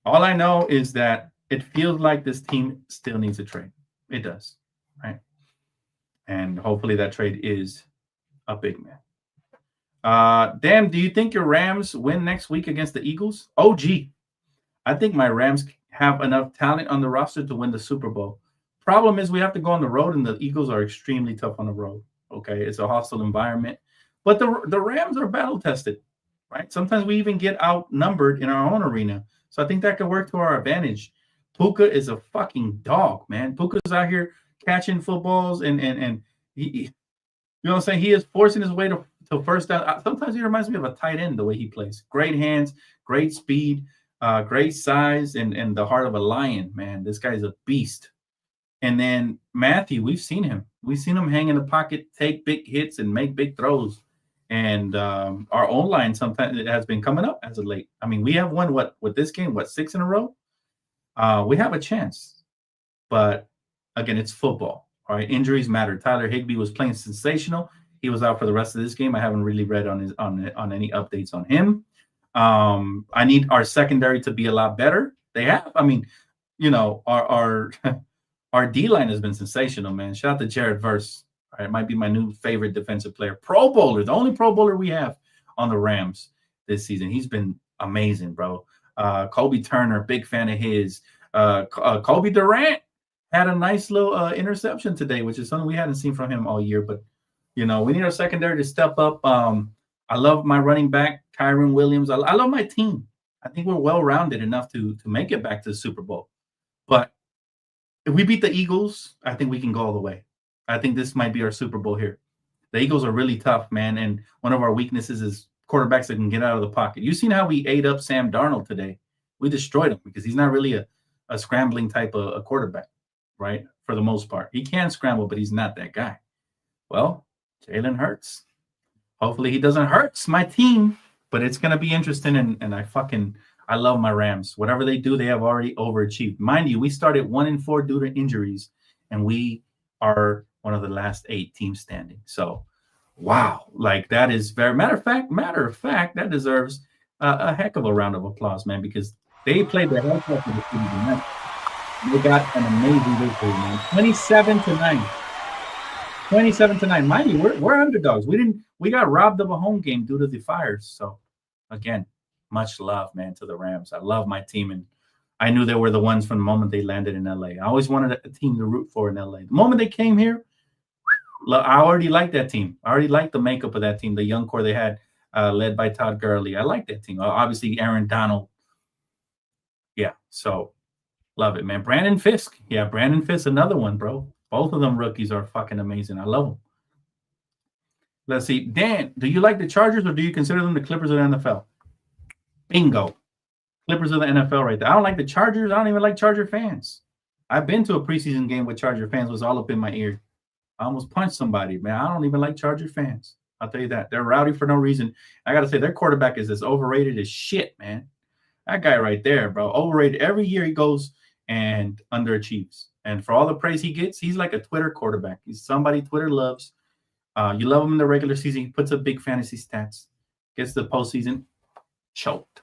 I know is that it feels like this team still needs a trade. It does, right? And hopefully that trade is a big man. Dan, do you think your Rams win next week against the Eagles? Oh, gee. I think my Rams have enough talent on the roster to win the Super Bowl. Problem is we have to go on the road, and the Eagles are extremely tough on the road. Okay, it's a hostile environment. But the Rams are battle-tested, right? Sometimes we even get outnumbered in our own arena. So I think that could work to our advantage. Puka is a fucking dog, man. Puka's out here catching footballs, and You know what I'm saying? He is forcing his way to first down. Sometimes he reminds me of a tight end, the way he plays. Great hands, great speed, great size, and the heart of a lion, man. This guy's a beast. And then Matthew, we've seen him. We've seen him hang in the pocket, take big hits, and make big throws. And our own line sometimes it has been coming up as of late. I mean, we have won with this game, 6 in a row? We have a chance. But again, it's football. All right, injuries matter. Tyler Higbee was playing sensational. He was out for the rest of this game. I haven't really read on any updates on him. I need our secondary to be a lot better. They have. I mean, you know, our our D line has been sensational, man. Shout out to Jared Verse. All right, it might be my new favorite defensive player. Pro Bowler, the only Pro Bowler we have on the Rams this season. He's been amazing, bro. Kobe Turner, big fan of his. Kobe Durant had a nice little interception today, which is something we hadn't seen from him all year. But, you know, we need our secondary to step up. I love my running back, Kyron Williams. I love my team. I think we're well-rounded enough to make it back to the Super Bowl. But if we beat the Eagles, I think we can go all the way. I think this might be our Super Bowl here. The Eagles are really tough, man. And one of our weaknesses is quarterbacks that can get out of the pocket. You've seen how we ate up Sam Darnold today. We destroyed him because he's not really a scrambling type of a quarterback, right? For the most part. He can scramble, but he's not that guy. Well, Jalen Hurts. Hopefully he doesn't hurt my team, but it's going to be interesting. And I love my Rams. Whatever they do, they have already overachieved. Mind you, we started 1-4 due to injuries, and we are one of the last 8 teams standing. So, wow, like that is very matter of fact, that deserves a heck of a round of applause, man, because they played their heads off for the season. They got an amazing victory, man. 27-9. 27-9. Mind you, we're underdogs. We got robbed of a home game due to the fires. So, again, much love, man, to the Rams. I love my team, and I knew they were the ones from the moment they landed in LA. I always wanted a team to root for in LA. The moment they came here, I already liked that team. I already liked the makeup of that team, the young core they had, led by Todd Gurley. I like that team. Obviously, Aaron Donald. Yeah, so love it, man. Brandon Fisk. Yeah, Brandon Fisk, another one, bro. Both of them rookies are fucking amazing. I love them. Let's see. Dan, do you like the Chargers or do you consider them the Clippers of the NFL? Bingo. Clippers of the NFL right there. I don't like the Chargers. I don't even like Charger fans. I've been to a preseason game with Charger fans. It was all up in my ear. I almost punched somebody, man. I don't even like Charger fans. I'll tell you that. They're rowdy for no reason. I got to say, their quarterback is as overrated as shit, man. That guy right there, bro. Overrated. Every year he goes and underachieves. And for all the praise he gets, he's like a Twitter quarterback. He's somebody Twitter loves. You love him in the regular season. He puts up big fantasy stats. Gets the postseason, choked.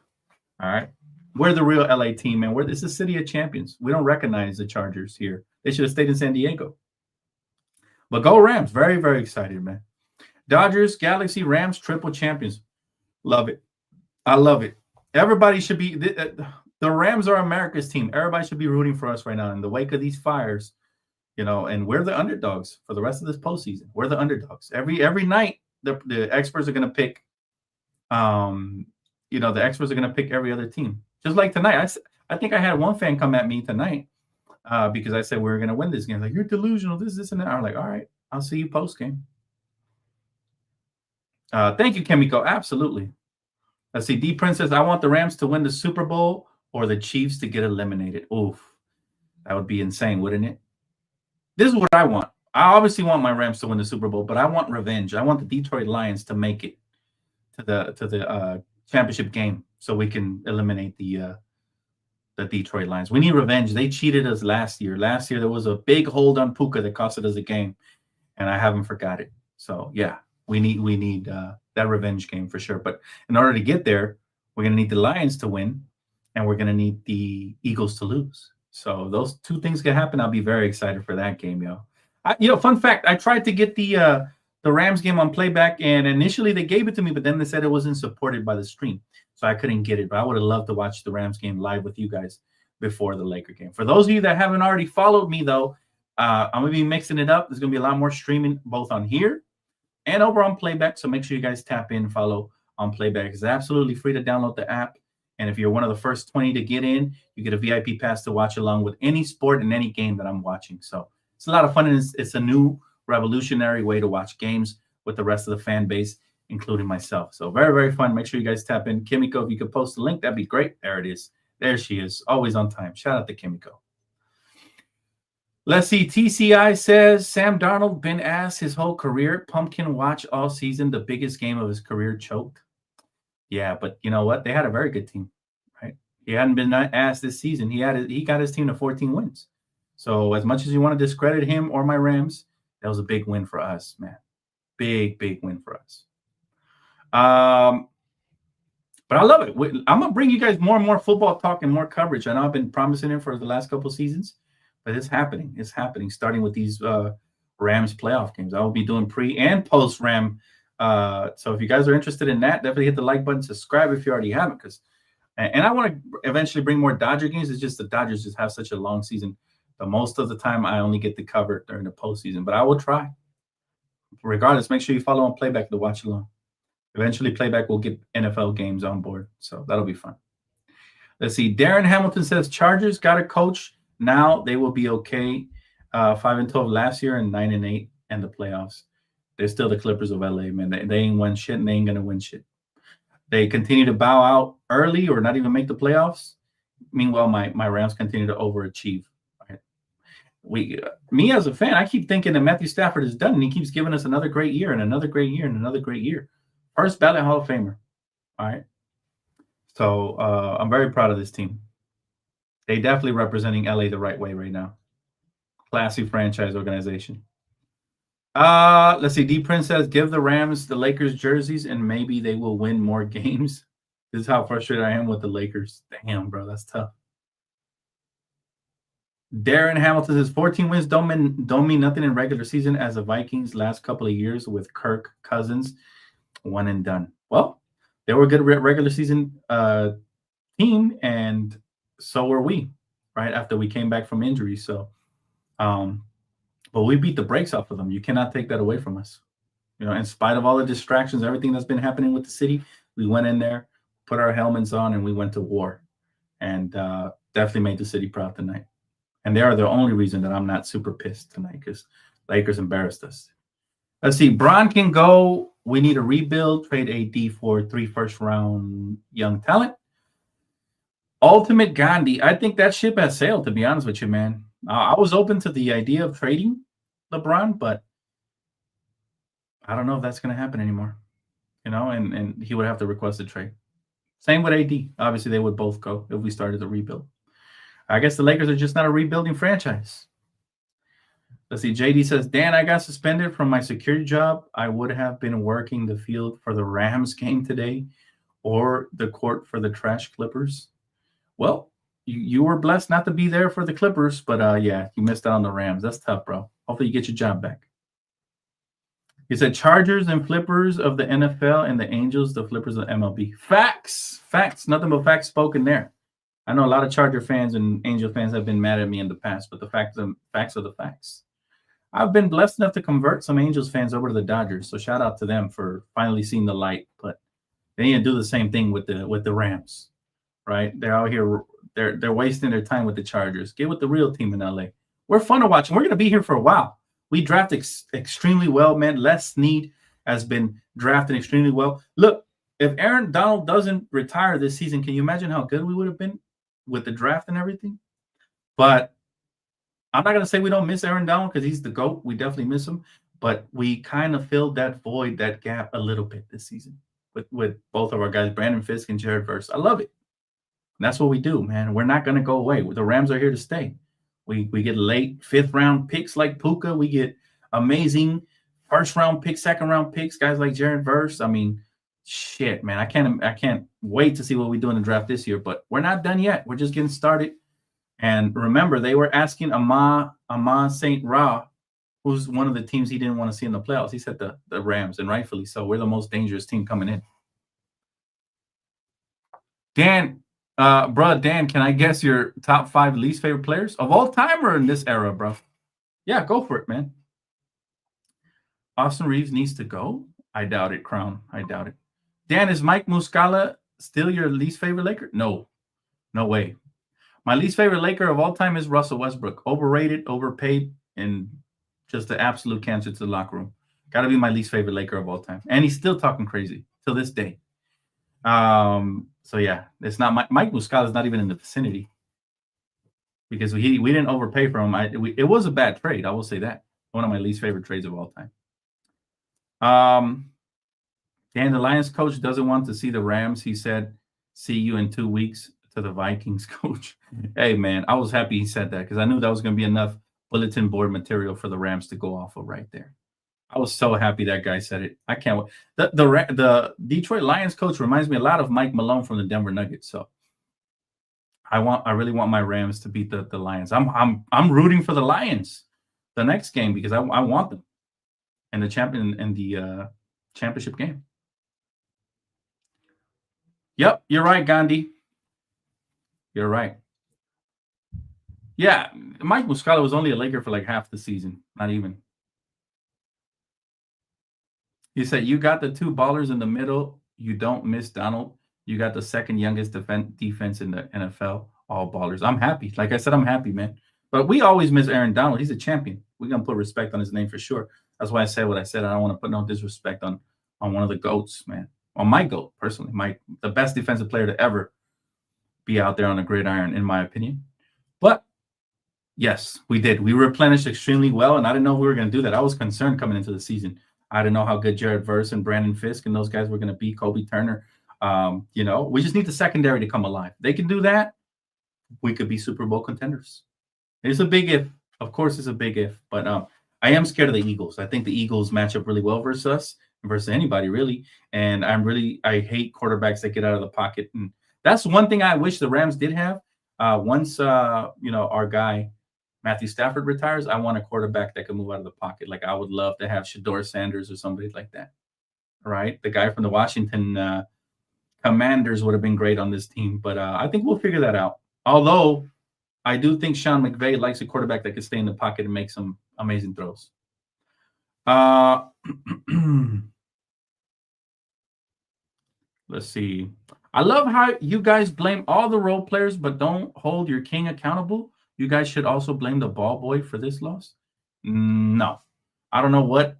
All right. We're the real LA team, man. This is the city of champions. We don't recognize the Chargers here. They should have stayed in San Diego. But go Rams. Very, very excited, man. Dodgers, Galaxy, Rams, triple champions. Love it. I love it. Everybody should be the Rams are America's team. Everybody should be rooting for us right now in the wake of these fires, you know, and we're the underdogs for the rest of this postseason. We're the underdogs. Every night the experts are going to pick the experts are going to pick every other team. Just like tonight. I think I had one fan come at me tonight because I said we were going to win this game. Like, you're delusional, this, and that. I'm like, all right, I'll see you post game. Thank you, Kimiko. Absolutely. Let's see. D Prince says, I want the Rams to win the Super Bowl or the Chiefs to get eliminated. Oof. That would be insane, wouldn't it? This is what I want. I obviously want my Rams to win the Super Bowl, but I want revenge. I want the Detroit Lions to make it to the championship game so we can eliminate the Detroit Lions. We need revenge. They cheated us last year. Last year there was a big hold on Puka that costed us a game, and I haven't forgot it. So yeah, we need that revenge game for sure. But in order to get there, we're gonna need the Lions to win, and we're gonna need the Eagles to lose. So those two things can happen. I'll be very excited for that game, yo. Fun fact: I tried to get the Rams game on playback, and initially they gave it to me, but then they said it wasn't supported by the stream, so I couldn't get it. But I would have loved to watch the Rams game live with you guys before the Laker game. For those of you that haven't already followed me, though, I'm gonna be mixing it up. There's gonna be a lot more streaming both on here and over on playback. So make sure you guys tap in, follow on playback. It's absolutely free to download the app. And if you're one of the first 20 to get in, you get a VIP pass to watch along with any sport and any game that I'm watching. So it's a lot of fun, and it's a new revolutionary way to watch games with the rest of the fan base, including myself. So very, very fun. Make sure you guys tap in. Kimiko, if you could post the link, that'd be great. There it is. There she is. Always on time. Shout out to Kimiko. Let's see. TCI says Sam Darnold been asked his whole career. Pumpkin watch all season. The biggest game of his career choked. Yeah, but you know what? They had a very good team, right? He hadn't been asked this season. He got his team to 14 wins. So as much as you want to discredit him or my Rams, that was a big win for us, man. Big, big win for us. But I love it. I'm going to bring you guys more and more football talk and more coverage. I know I've been promising it for the last couple of seasons, but it's happening. It's happening, starting with these Rams playoff games. I will be doing pre and post Ram. So if you guys are interested in that, definitely hit the like button, subscribe if you already haven't. And I want to eventually bring more Dodger games. It's just the Dodgers just have such a long season. But most of the time, I only get to cover during the postseason. But I will try. Regardless, make sure you follow on Playback to watch along. Eventually, Playback will get NFL games on board. So that'll be fun. Let's see. Darren Hamilton says, Chargers got a coach. Now they will be okay. 5-12 last year and 9-8 in the playoffs. They're still the Clippers of LA, man. They ain't won shit and they ain't going to win shit. They continue to bow out early or not even make the playoffs. Meanwhile, my Rams continue to overachieve. Me as a fan, I keep thinking that Matthew Stafford is done, and he keeps giving us another great year and another great year and another great year. First ballot Hall of Famer. All right. So I'm very proud of this team. They definitely representing LA the right way right now. Classy franchise organization. Let's see. D Prince says, give the Rams the Lakers jerseys and maybe they will win more games. This is how frustrated I am with the Lakers. Damn, bro, that's tough. Darren Hamilton says 14 wins don't mean nothing in regular season as the Vikings last couple of years with Kirk Cousins, one and done. Well, they were a good regular season team, and so were we, right, after we came back from injury. So, but we beat the brakes off of them. You cannot take that away from us. You know, in spite of all the distractions, everything that's been happening with the city, we went in there, put our helmets on, and we went to war, and definitely made the city proud tonight. And they are the only reason that I'm not super pissed tonight because Lakers embarrassed us. Let's see. Bron can go. We need a rebuild. Trade AD for 3 first-round young talent. Ultimate Gandhi. I think that ship has sailed, to be honest with you, man. I was open to the idea of trading LeBron, but I don't know if that's going to happen anymore. You know, and he would have to request a trade. Same with AD. Obviously, they would both go if we started the rebuild. I guess the Lakers are just not a rebuilding franchise. Let's see. JD says, Dan, I got suspended from my security job. I would have been working the field for the Rams game today or the court for the trash Clippers. Well, you were blessed not to be there for the Clippers, but yeah, you missed out on the Rams. That's tough, bro. Hopefully you get your job back. He said Chargers and flippers of the NFL and the Angels, the flippers of MLB. Facts. Facts. Nothing but facts spoken there. I know a lot of Charger fans and Angel fans have been mad at me in the past, but the facts are the facts. I've been blessed enough to convert some Angels fans over to the Dodgers, so shout out to them for finally seeing the light. But they need to do the same thing with the Rams, right? They're out here, they're wasting their time with the Chargers. Get with the real team in LA. We're fun to watch, and we're going to be here for a while. We draft extremely well, man. Les Snead has been drafted extremely well. Look, if Aaron Donald doesn't retire this season, can you imagine how good we would have been with the draft and everything? But I'm not going to say we don't miss Aaron Donald because he's the GOAT. We definitely miss him. But we kind of filled that void, that gap a little bit this season with both of our guys, Brandon Fisk and Jared Verse. I love it. And that's what we do, man. We're not going to go away. The Rams are here to stay. We get late 5th-round picks like Puka. We get amazing first-round picks, second-round picks, guys like Jared Verse. I mean, shit, man. I can't wait to see what we do in the draft this year. But we're not done yet. We're just getting started. And remember, they were asking Amon St. Ra, who's one of the teams he didn't want to see in the playoffs. He said the Rams, and rightfully so. We're the most dangerous team coming in. Dan, Dan, can I guess your top 5 least favorite players of all time or in this era, bro? Yeah, go for it, man. Austin Reaves needs to go? I doubt it, Crown. I doubt it. Dan, is Mike Muscala still your least favorite Laker? No. No way. My least favorite Laker of all time is Russell Westbrook. Overrated, overpaid, and just the absolute cancer to the locker room. Got to be my least favorite Laker of all time. And he's still talking crazy till this day. So yeah, it's not Mike Muscala is not even in the vicinity because we didn't overpay for him. It was a bad trade. I will say that. One of my least favorite trades of all time. Dan, the Lions coach doesn't want to see the Rams. He said, "See you in 2 weeks." To the Vikings coach. Hey man, I was happy he said that because I knew that was going to be enough bulletin board material for the Rams to go off of right there. I was so happy that guy said it. I can't wait. The Detroit Lions coach reminds me a lot of Mike Malone from the Denver Nuggets. So I really want my Rams to beat the Lions. I'm rooting for the Lions the next game because I want them in the championship game. Yep, you're right, Gandhi. You're right. Yeah, Mike Muscala was only a Laker for like half the season, not even. He said, "You got the two ballers in the middle. You don't miss Donald. You got the second youngest defense in the NFL. All ballers." I'm happy. Like I said, I'm happy, man. But we always miss Aaron Donald. He's a champion. We're going to put respect on his name for sure. That's why I said what I said. I don't want to put no disrespect on one of the GOATs, man. On my GOAT, personally. The best defensive player to ever be out there on a gridiron, in my opinion. But yes, we did. We replenished extremely well, and I didn't know we were going to do that. I was concerned coming into the season. I didn't know how good Jared Verse and Brandon Fisk and those guys were going to be, Kobe Turner. We just need the secondary to come alive. They can do that. We could be Super Bowl contenders. It's a big if. Of course, it's a big if. But I am scared of the Eagles. I think the Eagles match up really well versus us, versus anybody, really. And I hate quarterbacks that get out of the pocket. And that's one thing I wish the Rams did have. Once our guy Matthew Stafford retires, I want a quarterback that can move out of the pocket. Like I would love to have Shedeur Sanders or somebody like that. Right? The guy from the Washington Commanders would have been great on this team, but I think we'll figure that out. Although I do think Sean McVay likes a quarterback that can stay in the pocket and make some amazing throws. Let's see. I love how you guys blame all the role players, but don't hold your king accountable. You guys should also blame the ball boy for this loss. No, I don't know what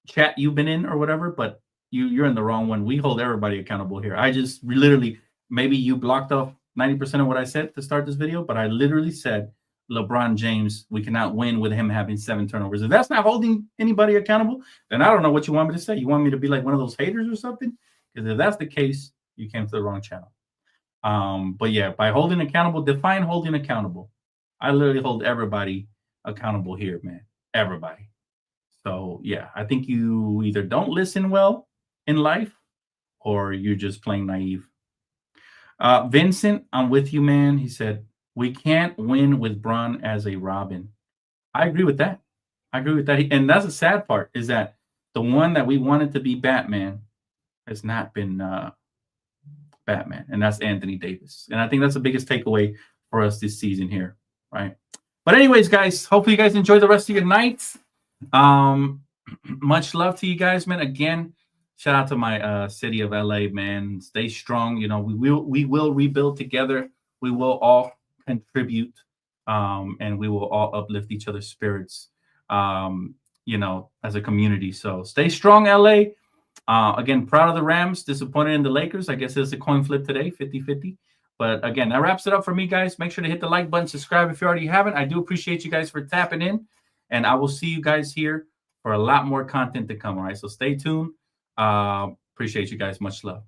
chat you've been in or whatever, but you're in the wrong one. We hold everybody accountable here. I just literally, maybe you blocked off 90% of what I said to start this video, but I literally said LeBron James, we cannot win with him having 7 turnovers. If that's not holding anybody accountable, then I don't know what you want me to say. You want me to be like one of those haters or something? Because if that's the case, you came to the wrong channel. But yeah, by holding accountable, define holding accountable. I literally hold everybody accountable here, man. Everybody. So yeah, I think you either don't listen well in life or you're just playing naive. Vincent, I'm with you, man. He said, we can't win with Bron as a Robin. I agree with that. And that's the sad part is that the one that we wanted to be Batman has not been Batman, and that's Anthony Davis. And I think that's the biggest takeaway for us this season here, right? But anyways, guys, hopefully you guys enjoy the rest of your nights. Much love to you guys, man. Again, shout out to my city of LA, man. Stay strong. We will rebuild together. We will all contribute, and we will all uplift each other's spirits, as a community. So stay strong, LA. Again, proud of the Rams, disappointed in the Lakers. I guess it's a coin flip today, 50-50. But again, that wraps it up for me, guys. Make sure to hit the like button, subscribe if you already haven't. I do appreciate you guys for tapping in. And I will see you guys here for a lot more content to come. All right. So stay tuned. Appreciate you guys. Much love.